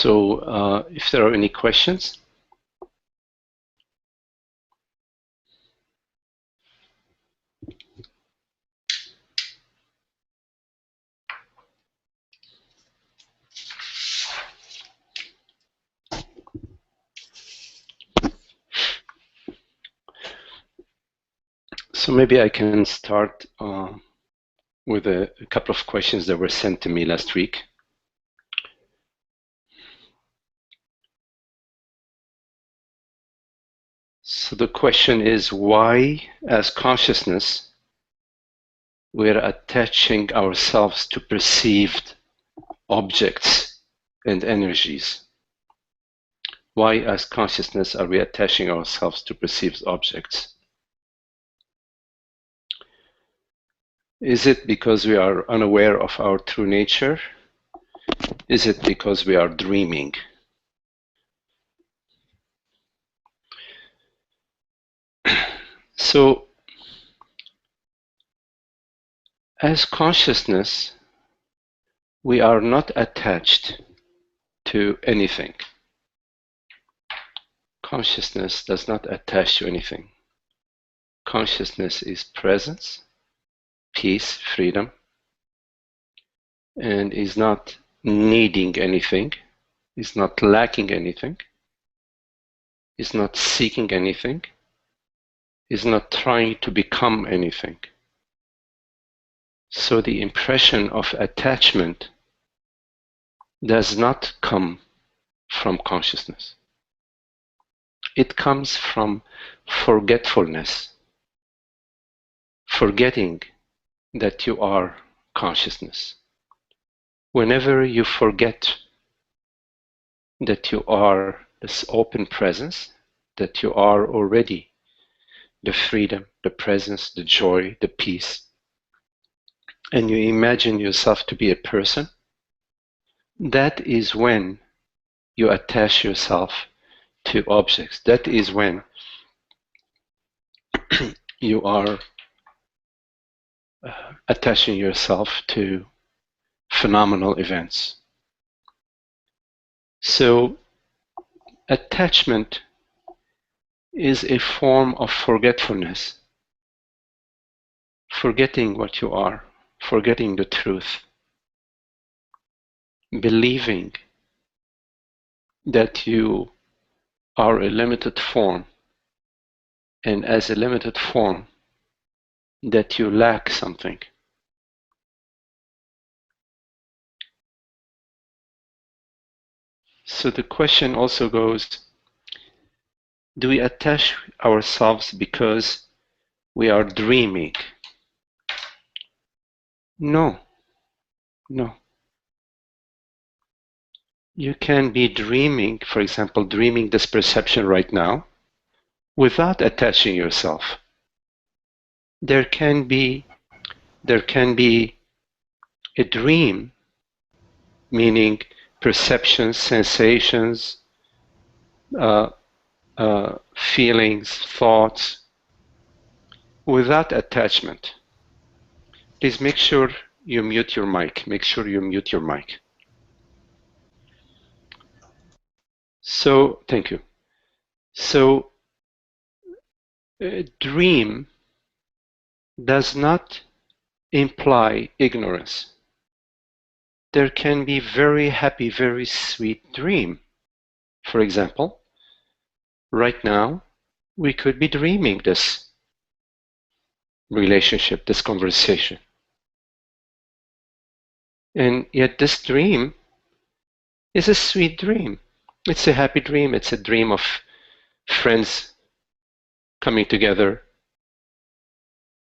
So if there are any questions. So maybe I can start with a couple of questions that were sent to me last week. So the question is, why, as consciousness, we're attaching ourselves to perceived objects and energies? Why, as consciousness, are we attaching ourselves to perceived objects? Is it because we are unaware of our true nature? Is it because we are dreaming? So, as consciousness, we are not attached to anything. Consciousness does not attach to anything. Consciousness is presence, peace, freedom, and is not needing anything, is not lacking anything, is not seeking anything, is not trying to become anything. So the impression of attachment does not come from consciousness. It comes from forgetfulness, forgetting that you are consciousness. Whenever you forget that you are this open presence, that you are already the freedom, the presence, the joy, the peace, and you imagine yourself to be a person, that is when you attach yourself to objects. That is when you are attaching yourself to phenomenal events. So attachment is a form of forgetfulness, forgetting what you are, forgetting the truth, believing that you are a limited form, and as a limited form, that you lack something. So the question also goes, do we attach ourselves because we are dreaming? No, no. You can be dreaming, for example, dreaming this perception right now, without attaching yourself. There can be a dream, meaning perceptions, sensations, feelings, thoughts, without attachment. Please make sure you mute your mic. Make sure you mute your mic. So, thank you. So, a dream does not imply ignorance. There can be very happy, very sweet dream. For example, right now, we could be dreaming this relationship, this conversation. And yet this dream is a sweet dream. It's a happy dream. It's a dream of friends coming together,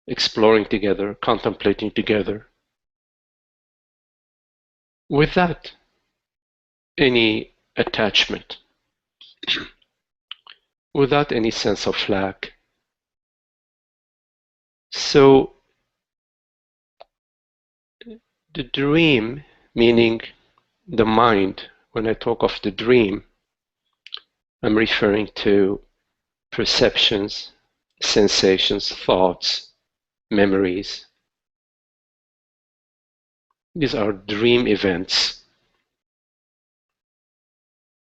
exploring together, contemplating together, without any attachment, without any sense of lack. So the dream, meaning the mind, when I talk of the dream, I'm referring to perceptions, sensations, thoughts, memories. These are dream events.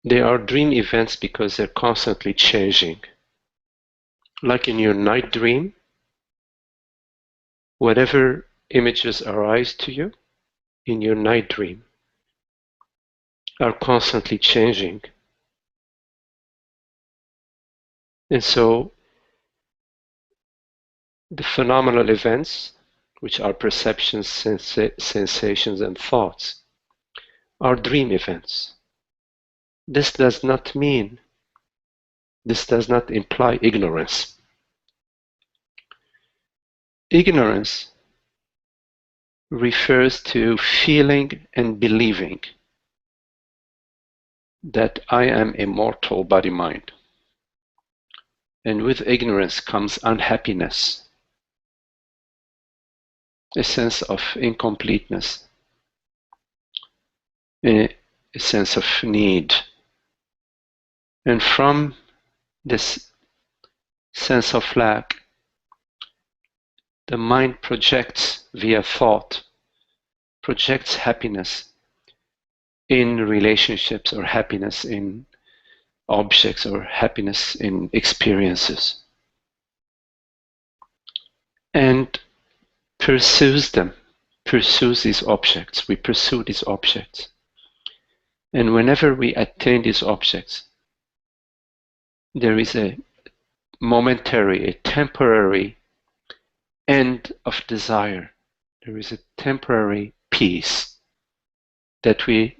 They are dream events because they're constantly changing. Like in your night dream, whatever images arise to you in your night dream are constantly changing. And so the phenomenal events, which are perceptions, sensations, and thoughts, are dream events. This does not imply ignorance. Ignorance refers to feeling and believing that I am a mortal body-mind. And with ignorance comes unhappiness, a sense of incompleteness, a sense of need. And from this sense of lack, the mind projects via thought, projects happiness in relationships or happiness in objects or happiness in experiences, and pursues these objects. We pursue these objects. And whenever we attain these objects, there is a momentary, a temporary end of desire. There is a temporary peace that we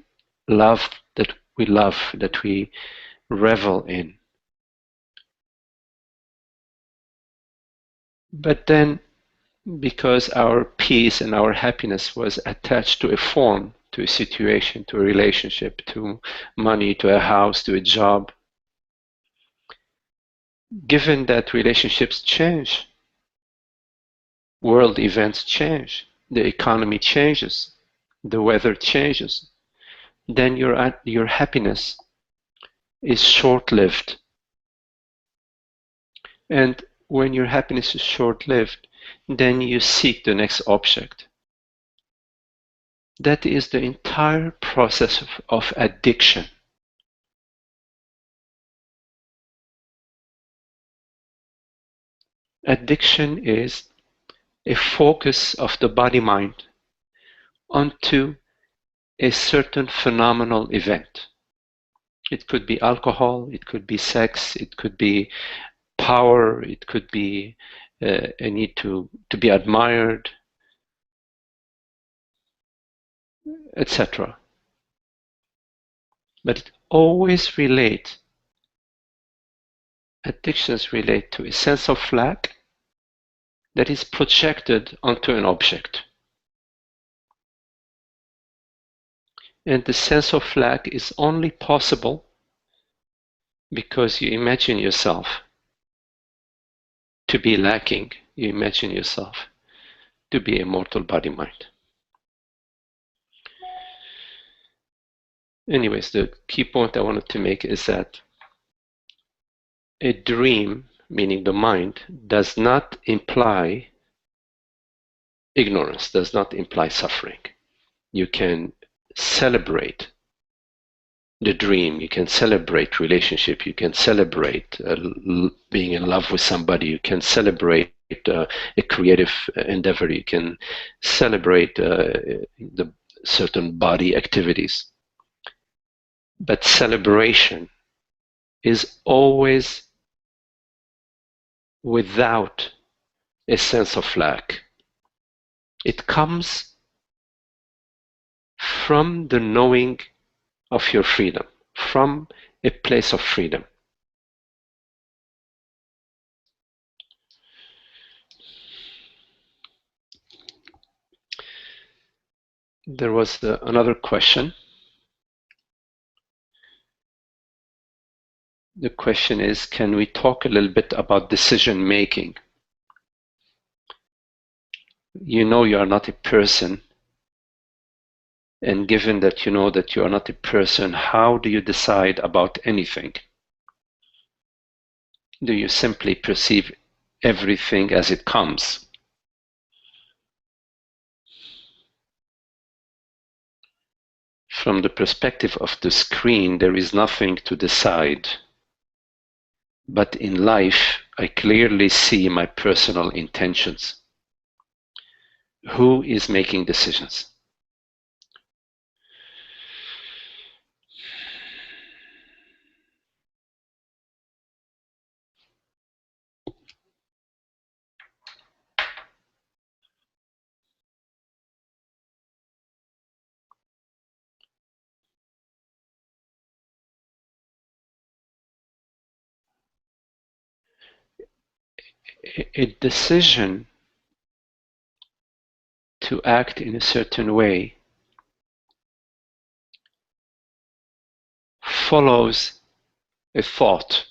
love, that we revel in. But then, because our peace and our happiness was attached to a form, to a situation, to a relationship, to money, to a house, to a job, given that relationships change, world events change, the economy changes, the weather changes, then your happiness is short-lived. And when your happiness is short-lived, then you seek the next object. That is the entire process of addiction. Addiction is a focus of the body-mind onto a certain phenomenal event. It could be alcohol, it could be sex, it could be power, it could be a need to be admired, etc. But it always addictions relate to a sense of lack that is projected onto an object. And the sense of lack is only possible because you imagine yourself to be lacking. You imagine yourself to be a mortal body-mind. Anyways, the key point I wanted to make is that a dream, meaning the mind, does not imply ignorance, does not imply suffering. You can celebrate the dream, you can celebrate relationship, you can celebrate being in love with somebody, you can celebrate a creative endeavor, you can celebrate the certain body activities. But celebration is always without a sense of lack. It comes from the knowing of your freedom, from a place of freedom. There was another question. The question is, can we talk a little bit about decision making? You know you are not a person, and given that you know that you are not a person, how do you decide about anything? Do you simply perceive everything as it comes? From the perspective of the screen, there is nothing to decide. But in life, I clearly see my personal intentions. Who is making decisions? A decision to act in a certain way follows a thought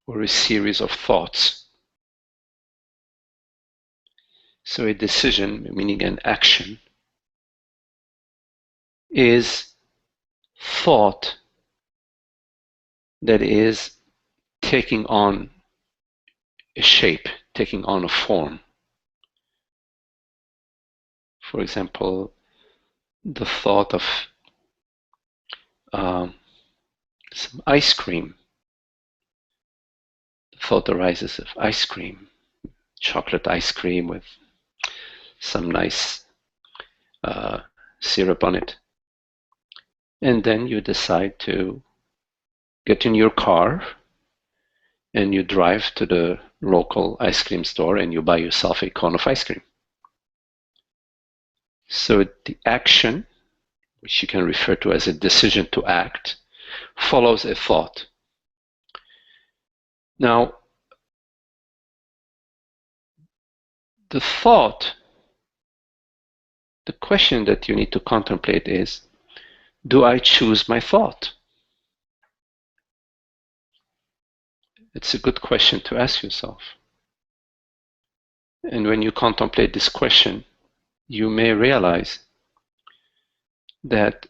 or a series of thoughts. So a decision, meaning an action, is thought that is taking on a shape, taking on a form. For example, the thought of some ice cream. The thought arises of ice cream, chocolate ice cream with some nice syrup on it. And then you decide to get in your car and you drive to the local ice cream store and you buy yourself a cone of ice cream. So the action, which you can refer to as a decision to act, follows a thought. Now, the thought, the question that you need to contemplate is, do I choose my thought? It's a good question to ask yourself. And when you contemplate this question, you may realize that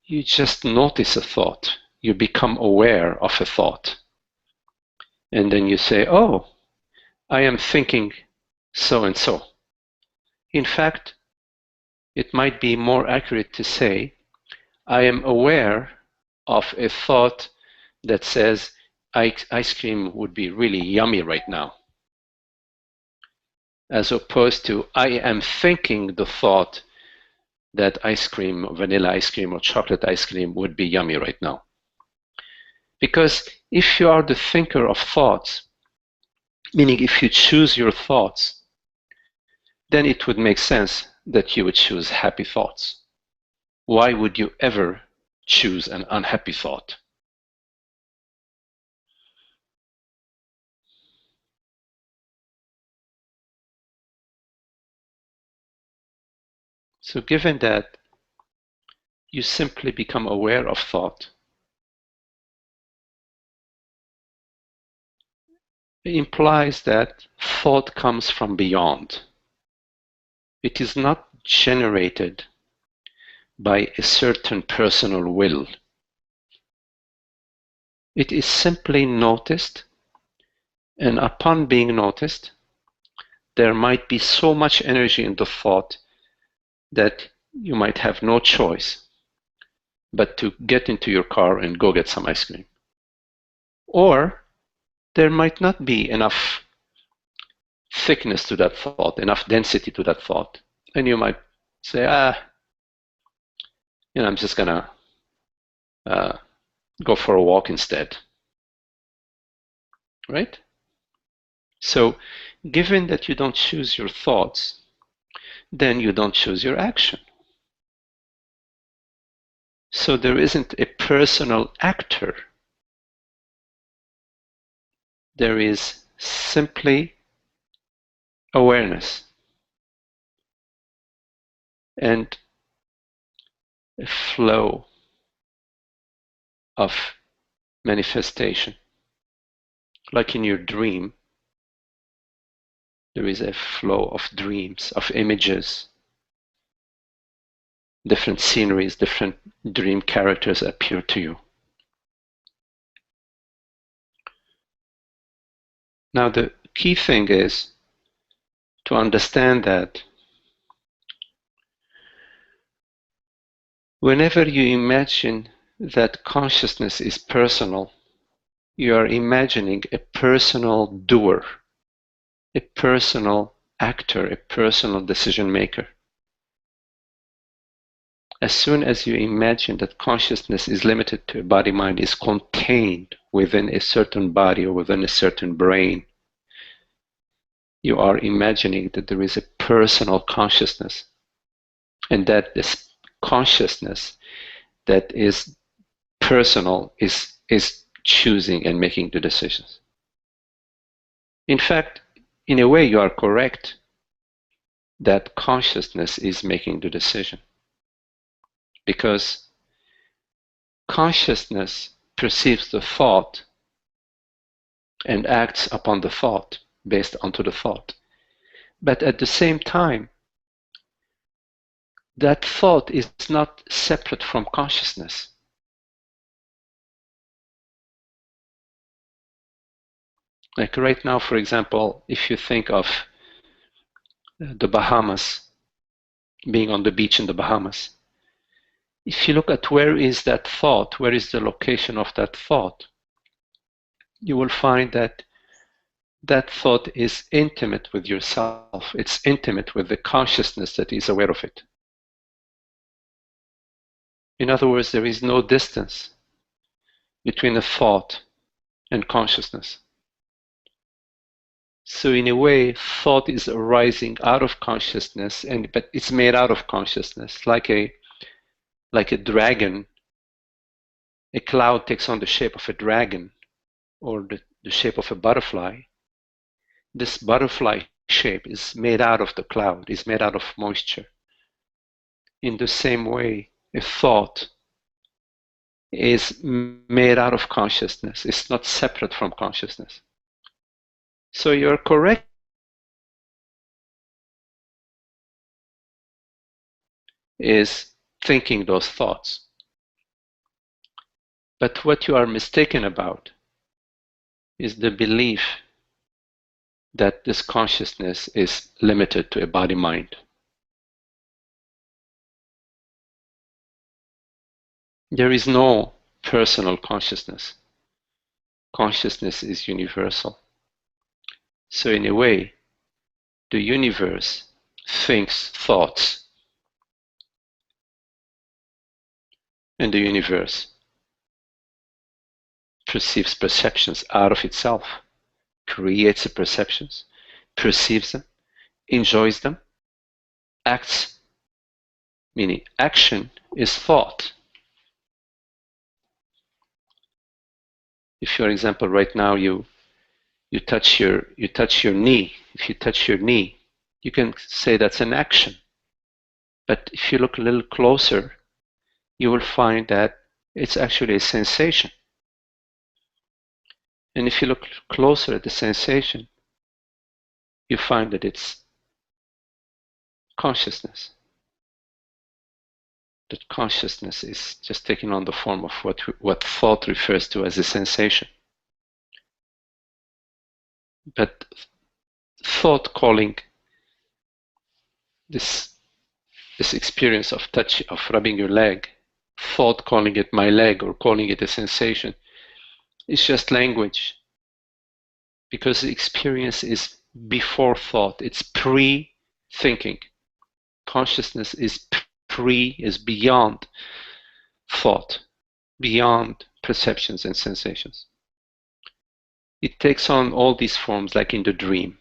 you just notice a thought. You become aware of a thought. And then you say, oh, I am thinking so and so. In fact, it might be more accurate to say, I am aware of a thought that says ice cream would be really yummy right now, as opposed to I am thinking the thought that ice cream, vanilla ice cream or chocolate ice cream would be yummy right now. Because if you are the thinker of thoughts, meaning if you choose your thoughts, then it would make sense that you would choose happy thoughts. Why would you ever choose an unhappy thought? So given that you simply become aware of thought, it implies that thought comes from beyond. It is not generated by a certain personal will. It is simply noticed, and upon being noticed, there might be so much energy in the thought that you might have no choice but to get into your car and go get some ice cream. Or there might not be enough thickness to that thought, enough density to that thought. And you might say, I'm just gonna go for a walk instead. Right? So given that you don't choose your thoughts, then you don't choose your action. So there isn't a personal actor. There is simply awareness and a flow of manifestation. Like in your dream, there is a flow of dreams, of images, different sceneries, different dream characters appear to you. Now the key thing is to understand that Whenever you imagine that consciousness is personal, you are imagining a personal doer, a personal actor, a personal decision maker. As soon as you imagine that consciousness is limited to a body-mind, is contained within a certain body or within a certain brain, you are imagining that there is a personal consciousness, and that this consciousness that is personal is choosing and making the decisions. In fact, in a way, you are correct that consciousness is making the decision, because consciousness perceives the thought and acts upon the thought based onto the thought. But at the same time, that thought is not separate from consciousness. Like right now, for example, if you think of the Bahamas, being on the beach in the Bahamas, if you look at where is that thought, where is the location of that thought, you will find that that thought is intimate with yourself. It's intimate with the consciousness that is aware of it. In other words, there is no distance between a thought and consciousness. So in a way, thought is arising out of consciousness, but it's made out of consciousness, like a dragon. A cloud takes on the shape of a dragon, or the shape of a butterfly. This butterfly shape is made out of the cloud, is made out of moisture. In the same way, a thought is made out of consciousness. It's not separate from consciousness. So you're correct is thinking those thoughts. But what you are mistaken about is the belief that this consciousness is limited to a body-mind. There is no personal consciousness. Consciousness is universal. So in a way, the universe thinks thoughts, and the universe perceives perceptions out of itself, creates the perceptions, perceives them, enjoys them, acts, meaning action is thought. If, for example, right now you touch your knee, if you touch your knee, you can say that's an action. But if you look a little closer, you will find that it's actually a sensation. And if you look closer at the sensation, you find that it's consciousness. That consciousness is just taking on the form of what thought refers to as a sensation. But thought calling this experience of touch, of rubbing your leg, thought calling it my leg or calling it a sensation, is just language. Because the experience is before thought, it's pre-thinking. Consciousness is beyond thought, beyond perceptions and sensations. It takes on all these forms like in the dream.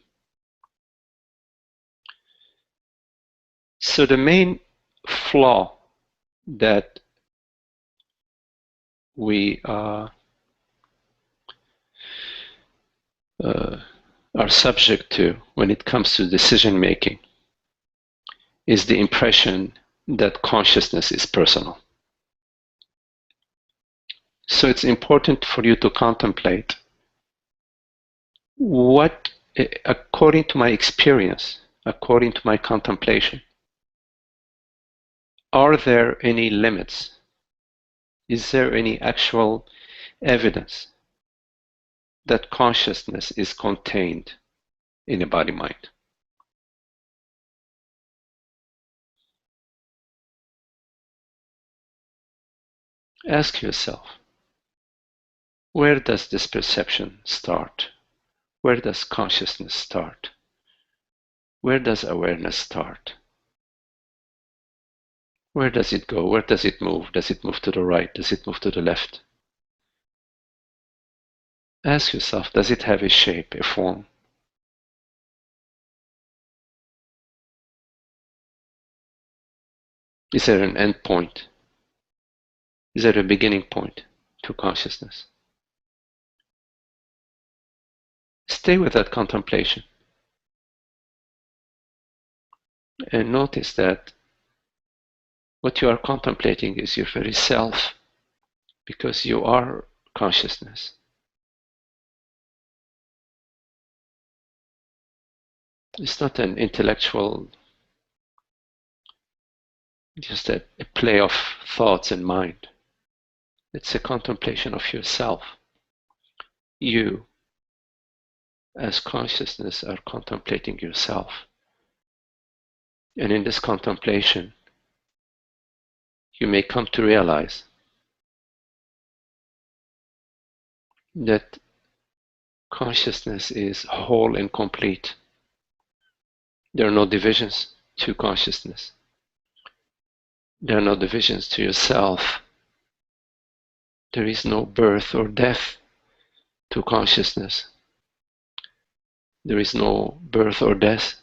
So the main flaw that we are subject to when it comes to decision making is the impression that consciousness is personal. So it's important for you to contemplate what, according to my experience, according to my contemplation, are there any limits? Is there any actual evidence that consciousness is contained in a body-mind? Ask yourself, where does this perception start? Where does consciousness start? Where does awareness start? Where does it go? Where does it move? Does it move to the right? Does it move to the left? Ask yourself, does it have a shape, a form? Is there an end point? Is there a beginning point to consciousness? Stay with that contemplation and notice that what you are contemplating is your very self, because you are consciousness. It's not an intellectual, just a play of thoughts and mind. It's a contemplation of yourself. You, as consciousness, are contemplating yourself. And in this contemplation, you may come to realize that consciousness is whole and complete. There are no divisions to consciousness. There are no divisions to yourself. There is no birth or death to consciousness. There is no birth or death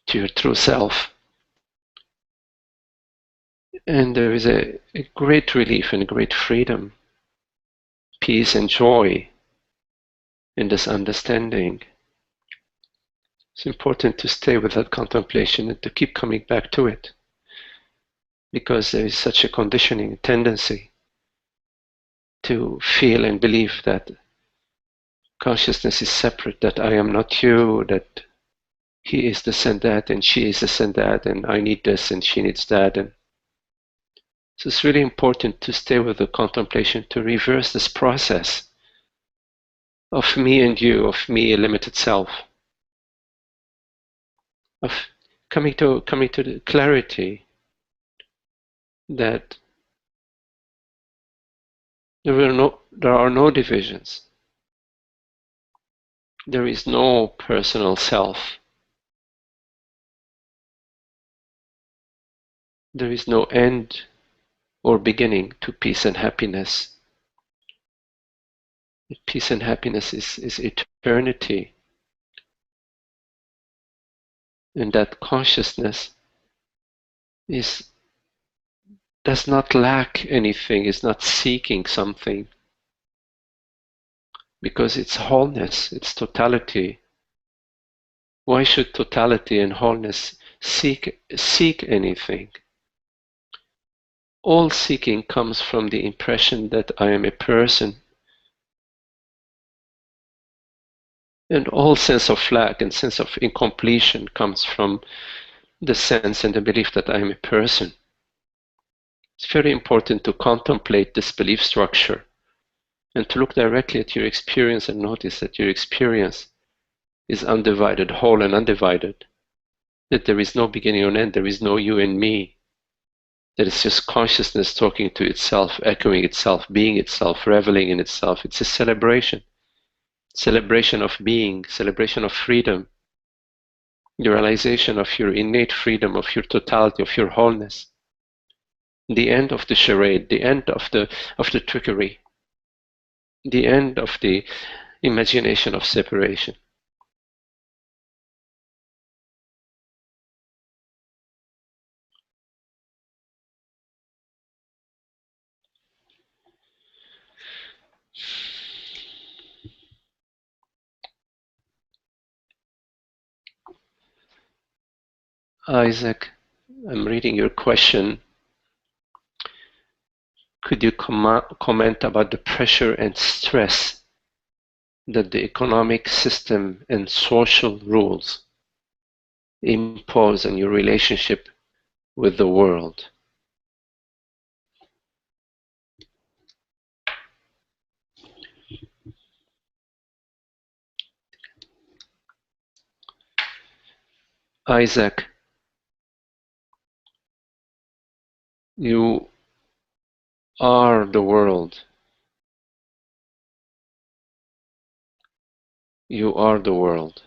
to your true self. And there is a great relief and a great freedom, peace and joy in this understanding. It's important to stay with that contemplation and to keep coming back to it, because there is such a conditioning tendency to feel and believe that consciousness is separate, that I am not you, that he is this and that, and she is this and that, and I need this and she needs that. And so it's really important to stay with the contemplation, to reverse this process of me and you, of me, a limited self, of coming to the clarity that there are no divisions. There is no personal self. There is no end or beginning to peace and happiness. Peace and happiness is eternity. And that consciousness does not lack anything, is not seeking something, because it's wholeness, it's totality. Why should totality and wholeness seek anything? All seeking comes from the impression that I am a person. And all sense of lack and sense of incompletion comes from the sense and the belief that I am a person. It's very important to contemplate this belief structure and to look directly at your experience and notice that your experience is undivided, whole and undivided. That there is no beginning or end, there is no you and me. That it's just consciousness talking to itself, echoing itself, being itself, reveling in itself. It's a celebration. Celebration of being, celebration of freedom. The realization of your innate freedom, of your totality, of your wholeness. The end of the charade, the end of the trickery, the end of the imagination of separation. Isaac, I'm reading your question. Could you comment about the pressure and stress that the economic system and social rules impose on your relationship with the world? Isaac, you are the world. You are the world.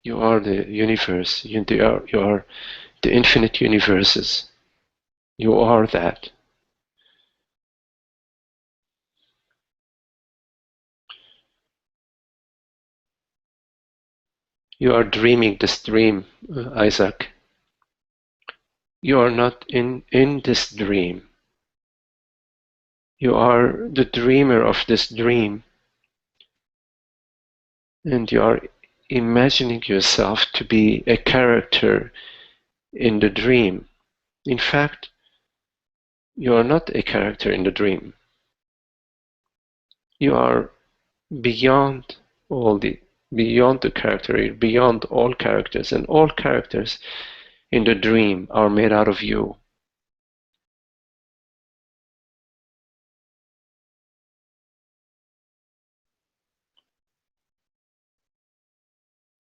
You are the universe. You are the infinite universes. You are that. You are dreaming this dream, Isaac. You are not in this dream. You are the dreamer of this dream. And you are imagining yourself to be a character in the dream. In fact, you are not a character in the dream. You are beyond beyond the character, beyond all characters, and all characters in the dream are made out of you.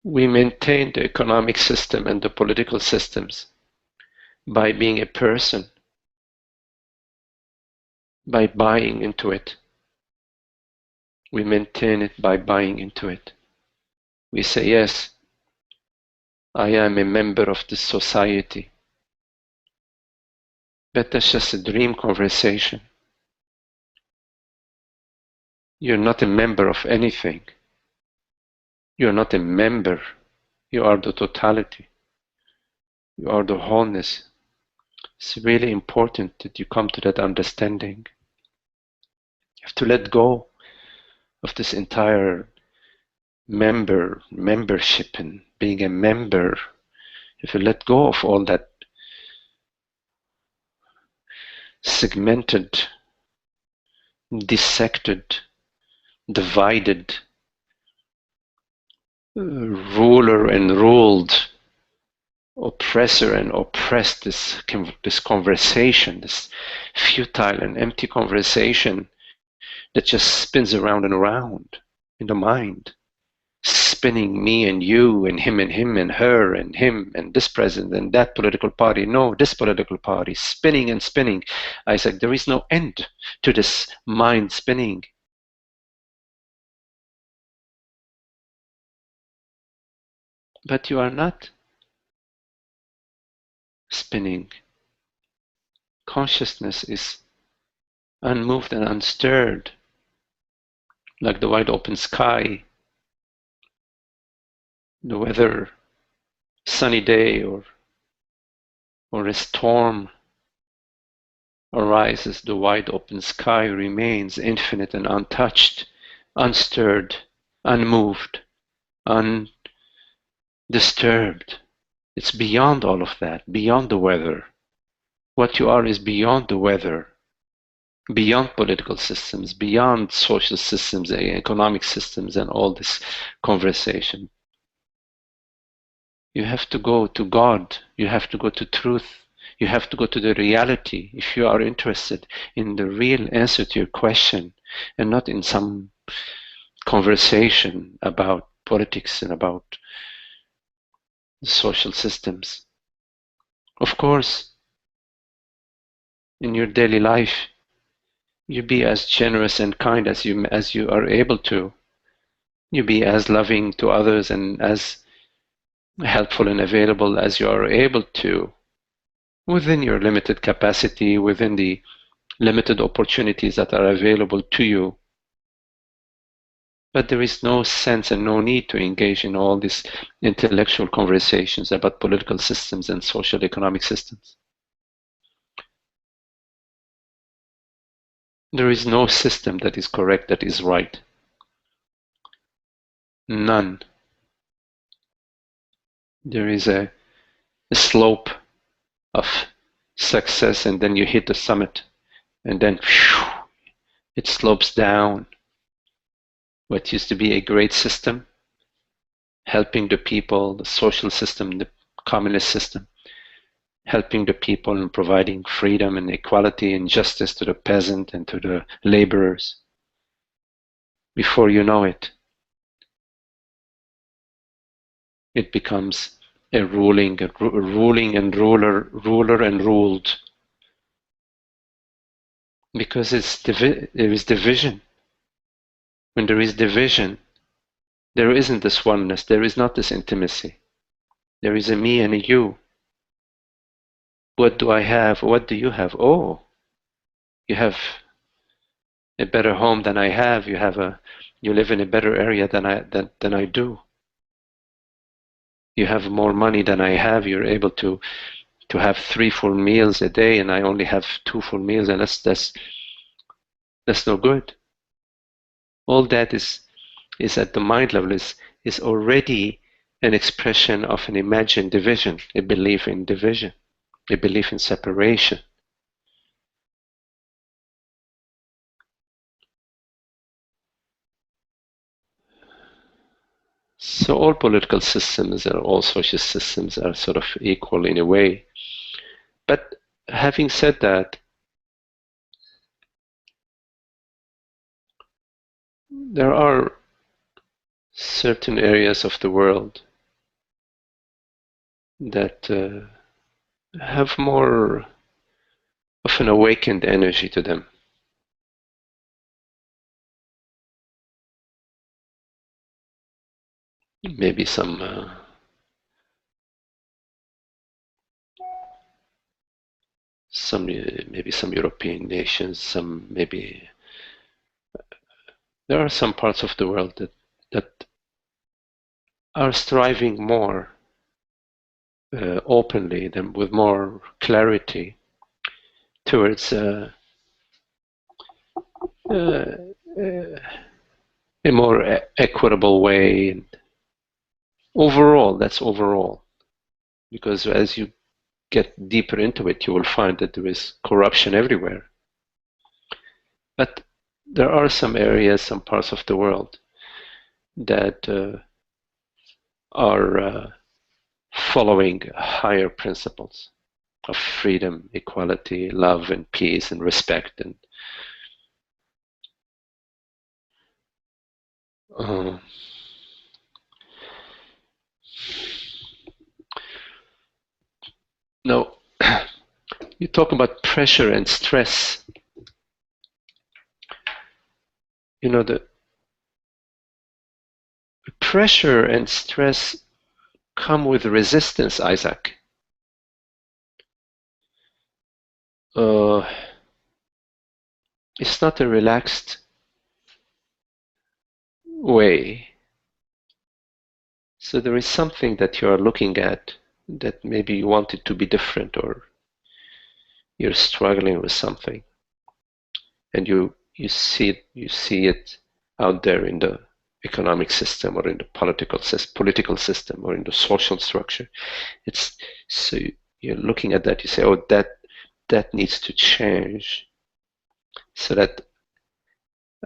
We maintain the economic system and the political systems by being a person, by buying into it. We maintain it by buying into it. We say, yes, I am a member of this society. But that's just a dream conversation. You're not a member of anything. You're not a member. You are the totality. You are the wholeness. It's really important that you come to that understanding. You have to let go of this entire membership and being a member. If you let go of all that segmented, dissected, divided, ruler and ruled, oppressor and oppressed, this conversation, this futile and empty conversation that just spins around and around in the mind, spinning me and you and him and her and him and this president and that political party, no, this political party, spinning and spinning. I said, there is no end to this mind spinning. But you are not spinning. Consciousness is unmoved and unstirred, like the wide open sky, the weather, sunny day or a storm arises, the wide open sky remains infinite and untouched, unstirred, unmoved, undisturbed. It's beyond all of that, beyond the weather. What you are is beyond the weather, beyond political systems, beyond social systems, economic systems, and all this conversation. You have to go to God. You have to go to truth. You have to go to the reality if you are interested in the real answer to your question and not in some conversation about politics and about the social systems. Of course, in your daily life, you be as generous and kind as you are able to. You be as loving to others and as helpful and available as you are able to, within your limited capacity, within the limited opportunities that are available to you. But there is no sense and no need to engage in all these intellectual conversations about political systems and social economic systems. There is no system that is correct, that is right. None. There is a slope of success, and then you hit the summit, and then it slopes down. What used to be a great system, helping the people, the social system, the communist system, helping the people and providing freedom and equality and justice to the peasant and to the laborers. Before you know it, It becomes a ruling and ruler and ruled, because there is division. When there is division, there isn't this oneness. There is not this intimacy. There is a me and a you. What do I have? What do you have? Oh, you have a better home than I have. You live in a better area than I do. You have more money than I have. You're able to have 3 full meals a day, and I only have 2 full meals, and that's no good. All that is at the mind level is already an expression of an imagined division, a belief in division, a belief in separation. So all political systems and all social systems are sort of equal in a way. But having said that, there are certain areas of the world that have more of an awakened energy to them. Maybe maybe some European nations, maybe there are some parts of the world that are striving more openly, with more clarity towards a more equitable way. And overall, that's overall, because as you get deeper into it, you will find that there is corruption everywhere. But there are some areas, some parts of the world that are following higher principles of freedom, equality, love, and peace, and respect. And now, you talk about pressure and stress. You know, the pressure and stress come with resistance, Isaac. It's not a relaxed way. So there is something that you are looking at that maybe you want it to be different, or you're struggling with something, and you see it out there in the economic system, or in the political system, or in the social structure. It's so you're looking at that, you say, oh, that needs to change so that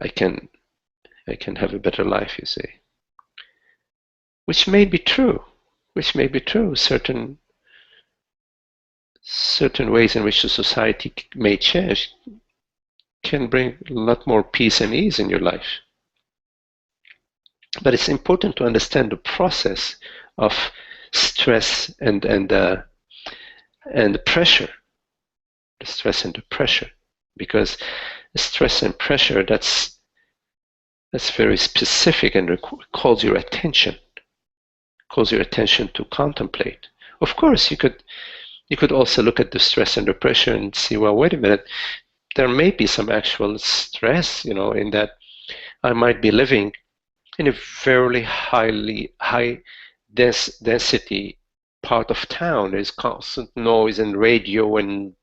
I can have a better life, you say. Which may be true. Certain ways in which the society may change can bring a lot more peace and ease in your life. But it's important to understand the process of stress and pressure. The stress and the pressure, because the stress and pressure, that's very specific and calls your attention to contemplate. Of course, you could also look at the stress and the pressure and see, well, wait a minute, there may be some actual stress, in that I might be living in a very high density part of town. There's constant noise and radio and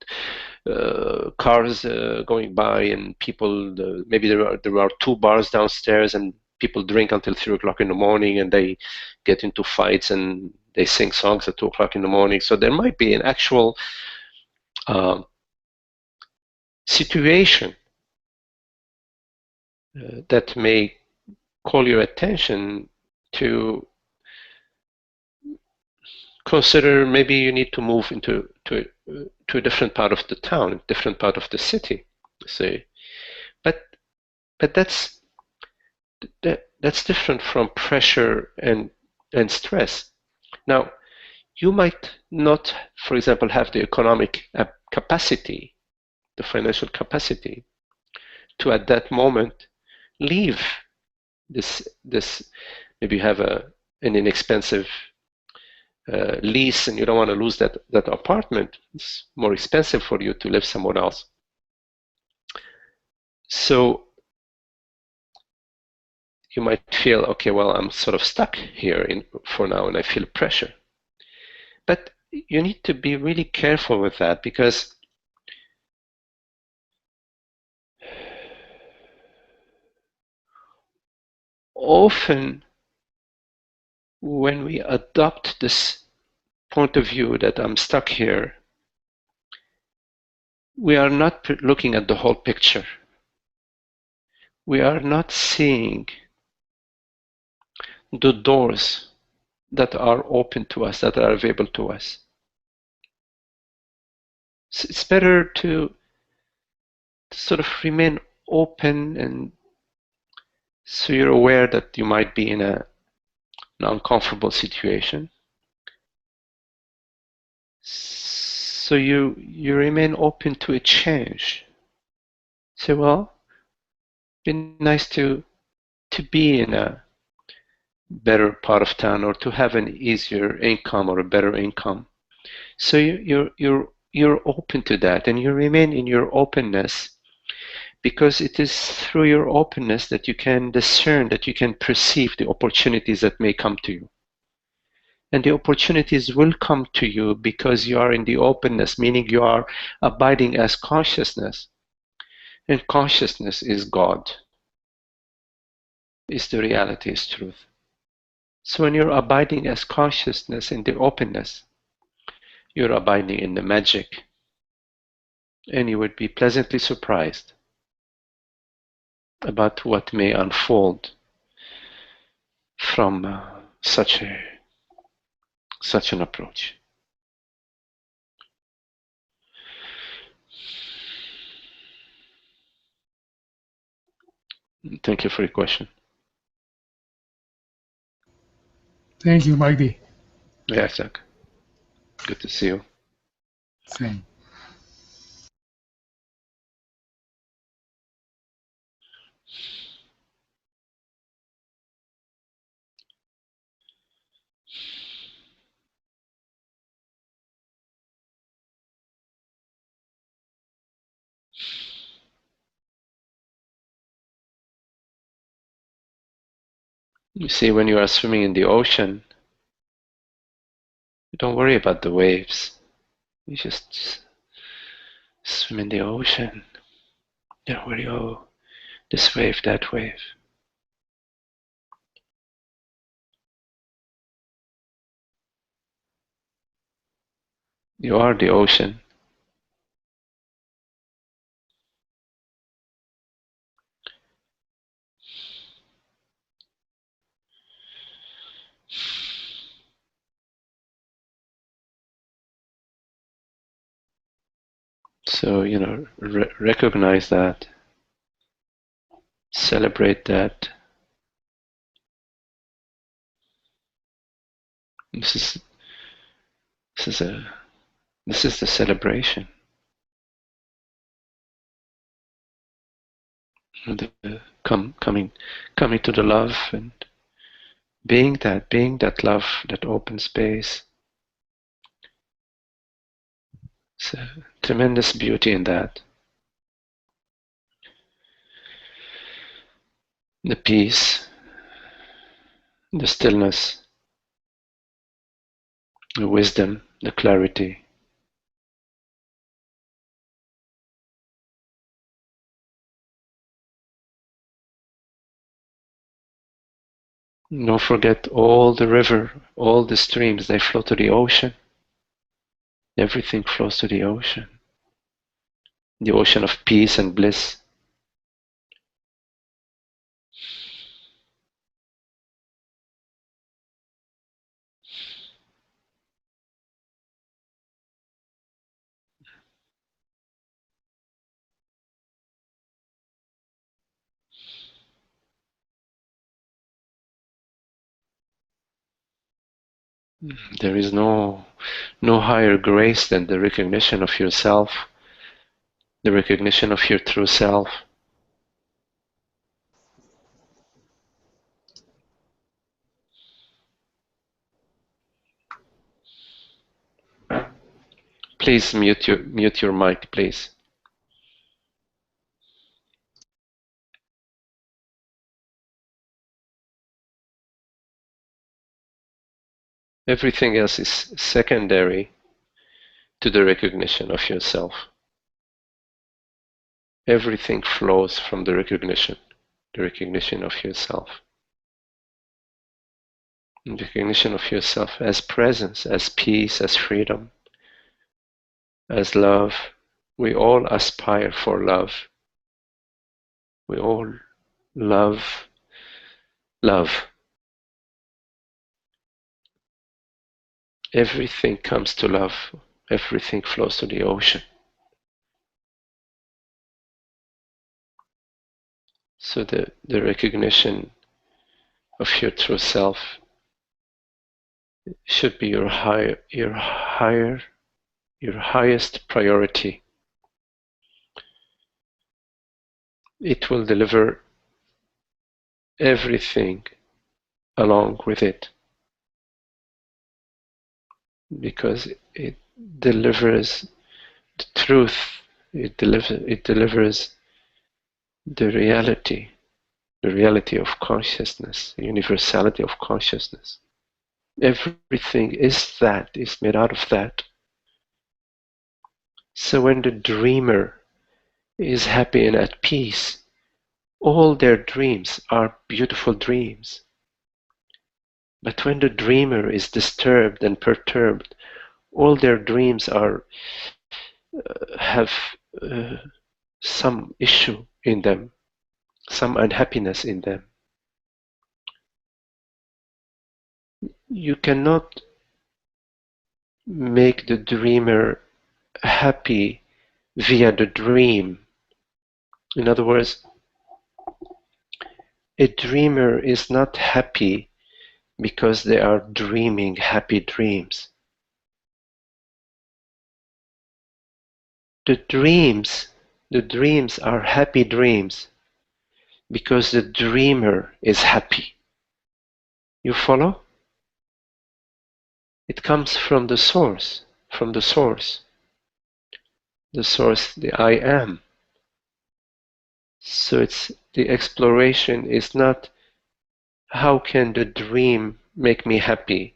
cars going by, and people. Maybe there are 2 bars downstairs, and people drink until 3 o'clock in the morning, and they get into fights, and they sing songs at 2 o'clock in the morning. So there might be an actual situation that may call your attention to consider, maybe you need to move to a different part of the town, a different part of the city. See, but that's different from pressure and stress. Now, you might not, for example, have the economic capacity, the financial capacity to at that moment leave this. Maybe you have an inexpensive lease and you don't want to lose that apartment. It's more expensive for you to live somewhere else. So you might feel, okay, well, I'm sort of stuck here for now and I feel pressure. But you need to be really careful with that, because often when we adopt this point of view that I'm stuck here, we are not looking at the whole picture. We are not seeing the doors that are open to us, that are available to us. So it's better to sort of remain open, and so you're aware that you might be in an uncomfortable situation. So you remain open to a change. Say, well, it'd be nice to be in a better part of town, or to have an easier income or a better income. So you're open to that, and you remain in your openness, because it is through your openness that you can discern, that you can perceive the opportunities that may come to you. And the opportunities will come to you because you are in the openness, meaning you are abiding as consciousness. And consciousness is God, is the reality, is truth. So when you're abiding as consciousness in the openness, you're abiding in the magic. And you would be pleasantly surprised about what may unfold from such an approach. Thank you for your question. Thank you, Magdi. Yeah, Zach. Good to see you. Same. You see, when you are swimming in the ocean, you don't worry about the waves. You just swim in the ocean. You don't worry, oh, this wave, that wave. You are the ocean. So, recognize that, celebrate that. This is this is a this is the celebration. Coming to the love, and being that love, that open space. It's a tremendous beauty in that. The peace, the stillness, the wisdom, the clarity. Don't forget all the river, all the streams, they flow to the ocean. Everything flows to the ocean of peace and bliss. There is no higher grace than the recognition of yourself, the recognition of your true self. Please mute your mic, please. Everything else is secondary to the recognition of yourself. Everything flows from the recognition of yourself. The recognition of yourself as presence, as peace, as freedom, as love. We all aspire for love. We all love love. Everything comes to love. Everything flows to the ocean. So the recognition of your true self should be your highest priority. It will deliver everything along with it, because it delivers the truth. It delivers the reality of consciousness, the universality of consciousness. Everything is made out of that. So when the dreamer is happy and at peace, all their dreams are beautiful dreams. But when the dreamer is disturbed and perturbed, all their dreams have some issue in them, some unhappiness in them. You cannot make the dreamer happy via the dream. In other words, a dreamer is not happy because they are dreaming happy dreams. The dreams are happy dreams because the dreamer is happy. You follow? It comes from the source, the source, the I am. So the exploration is not how can the dream make me happy,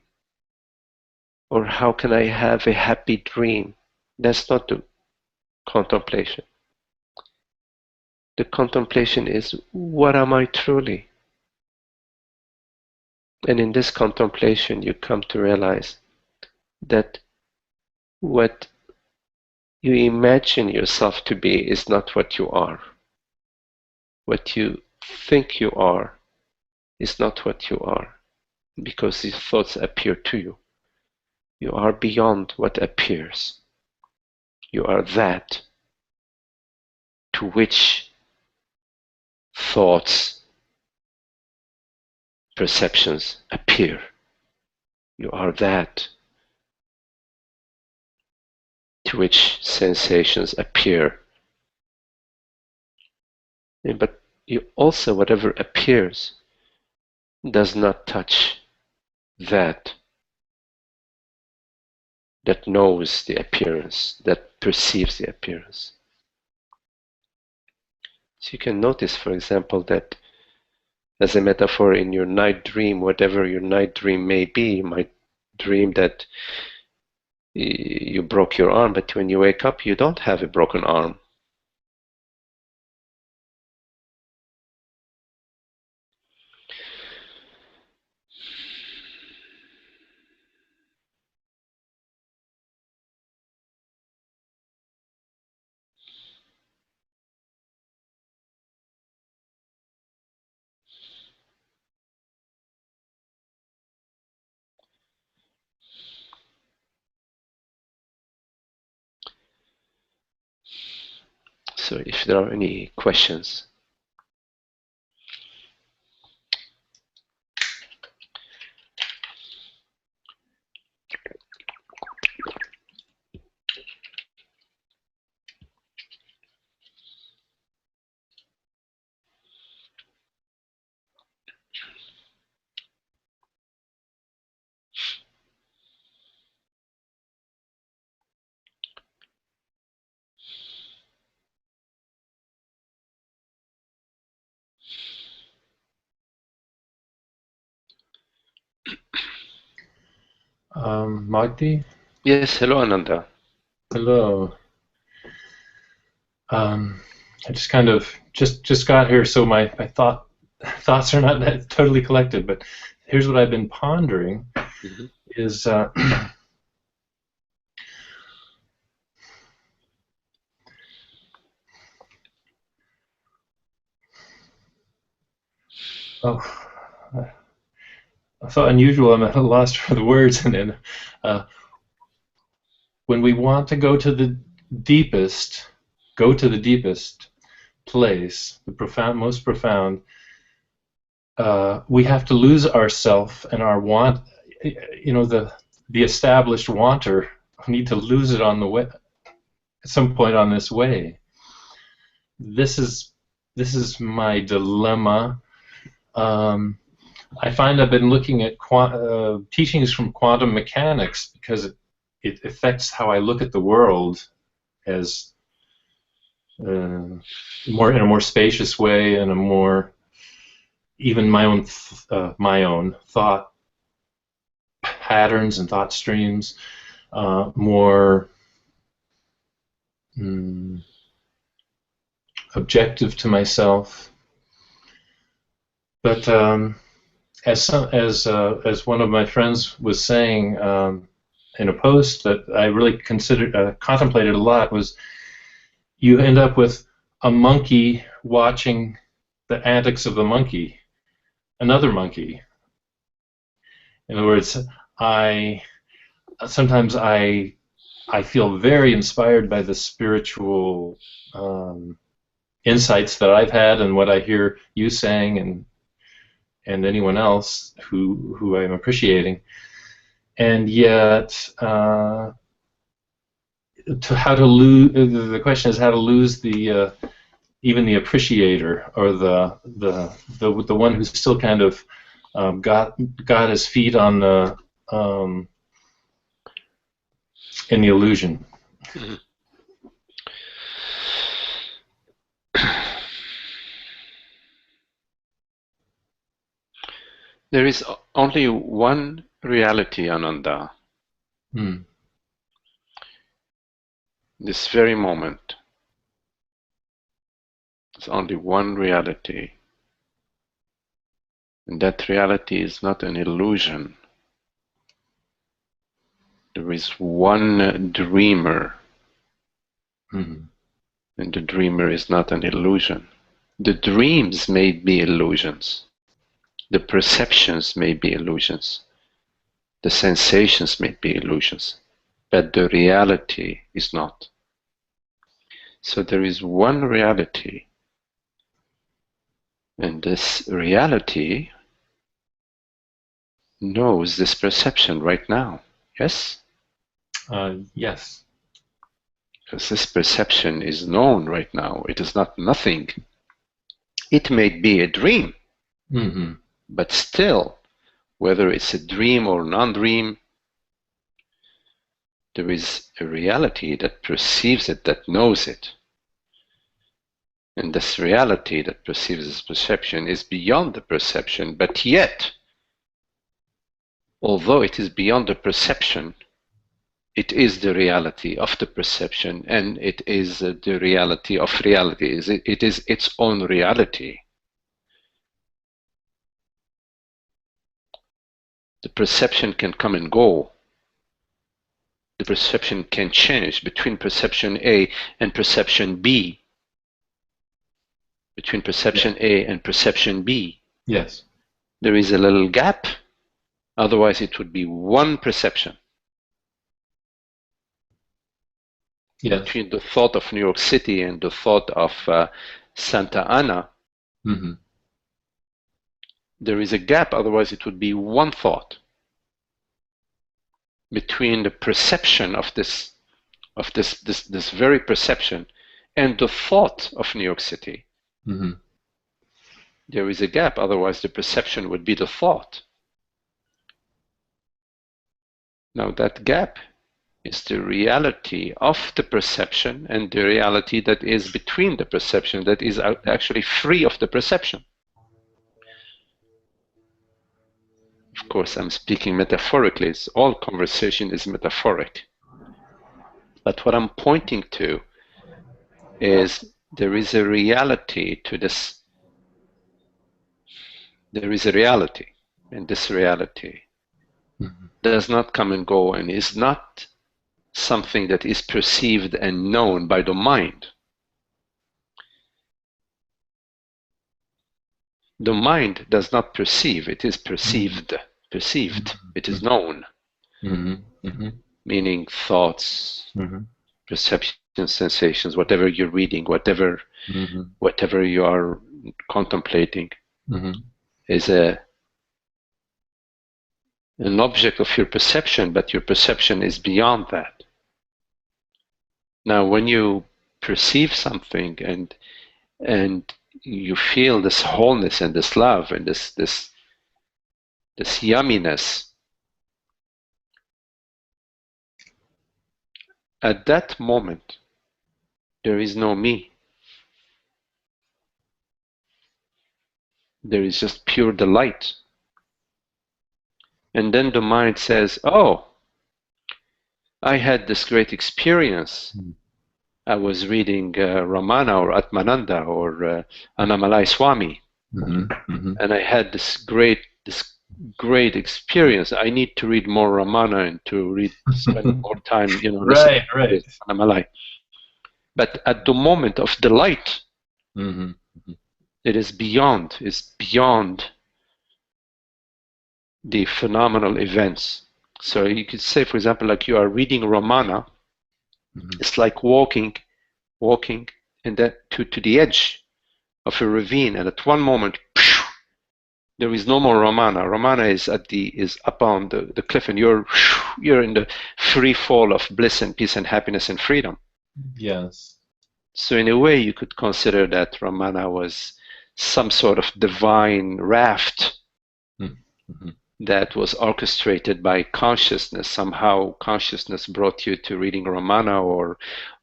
or how can I have a happy dream. That's not the contemplation. The contemplation is, what am I truly? And in this contemplation, you come to realize that what you imagine yourself to be is not what you are. What you think you are is not what you are, because these thoughts appear to you. You are beyond what appears. You are that to which thoughts, perceptions appear. You are that to which sensations appear. But you also, whatever appears, does not touch that knows the appearance, that perceives the appearance. So you can notice, for example, that as a metaphor in your night dream, whatever your night dream may be, you might dream that you broke your arm, but when you wake up, you don't have a broken arm. So if there are any questions. Magdi? Yes, hello, Ananda. Hello. I just kind of just got here, so my thoughts are not totally collected. But here's what I've been pondering: Mm-hmm. is oh, I thought unusual. I'm at a loss for the words, and then uh, when we want to deepest, go to the deepest place, the profound, most profound. We have to lose ourself and our want. The established wanter. We need to lose it on the way at some point on this way. This is my dilemma. I find I've been looking at teachings from quantum mechanics because it affects how I look at the world as more in a more spacious way, and a more even my own thought patterns and thought streams, more objective to myself. But as one of my friends was saying in a post that I really contemplated a lot, was you end up with a monkey watching the antics of the monkey, another monkey. In other words, sometimes I feel very inspired by the spiritual insights that I've had and what I hear you saying and anyone else who I'm appreciating, and yet the question is how to lose the even the appreciator, or the one who's still kind of got his feet on the in the illusion. Mm-hmm. There is only one reality, Ananda. This very moment. There's only one reality. And that reality is not an illusion. There is one dreamer. And the dreamer is not an illusion. The dreams may be illusions. The perceptions may be illusions. The sensations may be illusions. But the reality is not. So there is one reality. And this reality knows this perception right now. Yes? Yes. Because this perception is known right now. It is not nothing. It may be a dream. But still, whether it's a dream or non-dream, there is a reality that perceives it, that knows it. And this reality that perceives this perception is beyond the perception, but yet, although it is beyond the perception, it is the reality of the perception, and it is the reality of reality. It is its own reality. The perception can come and go. The perception can change between perception A and perception B. Between perception A and perception B. Yes. There is a little gap, otherwise it would be one perception. Yes. Between the thought of New York City and the thought of Santa Ana, there is a gap, otherwise it would be one thought. Between the perception of this very perception and the thought of New York City, there is a gap, otherwise the perception would be the thought. Now that gap is the reality of the perception and the reality that is between the perception, that is actually free of the perception. Of Of course, I'm speaking metaphorically. All conversation is metaphoric. But what I'm pointing to is there is a reality to this. There is a reality, and this reality does not come and go and is not something that is perceived and known by the mind. The mind does not perceive, it is perceived. Perceived, it is known. Meaning thoughts, perceptions, sensations, whatever you're reading, whatever you are contemplating is an object of your perception, but your perception is beyond that. Now, when you perceive something and you feel this wholeness and this love and this yumminess, at that moment, there is no me. There is just pure delight. And then the mind says, oh, I had this great experience. I was reading Ramana or Atmananda or Annamalai Swami, and I had this great experience. I need to read more Ramana and to spend more time, right. Annamalai. But at the moment of delight, it is beyond the phenomenal events. So you could say, for example, like you are reading Ramana, it's like walking and then to the edge of a ravine, and at one moment, there is no more Ramana. Ramana is up on the cliff, and you're in the free fall of bliss and peace and happiness and freedom. Yes. So in a way, you could consider that Ramana was some sort of divine raft that was orchestrated by consciousness. Somehow consciousness brought you to reading Ramana or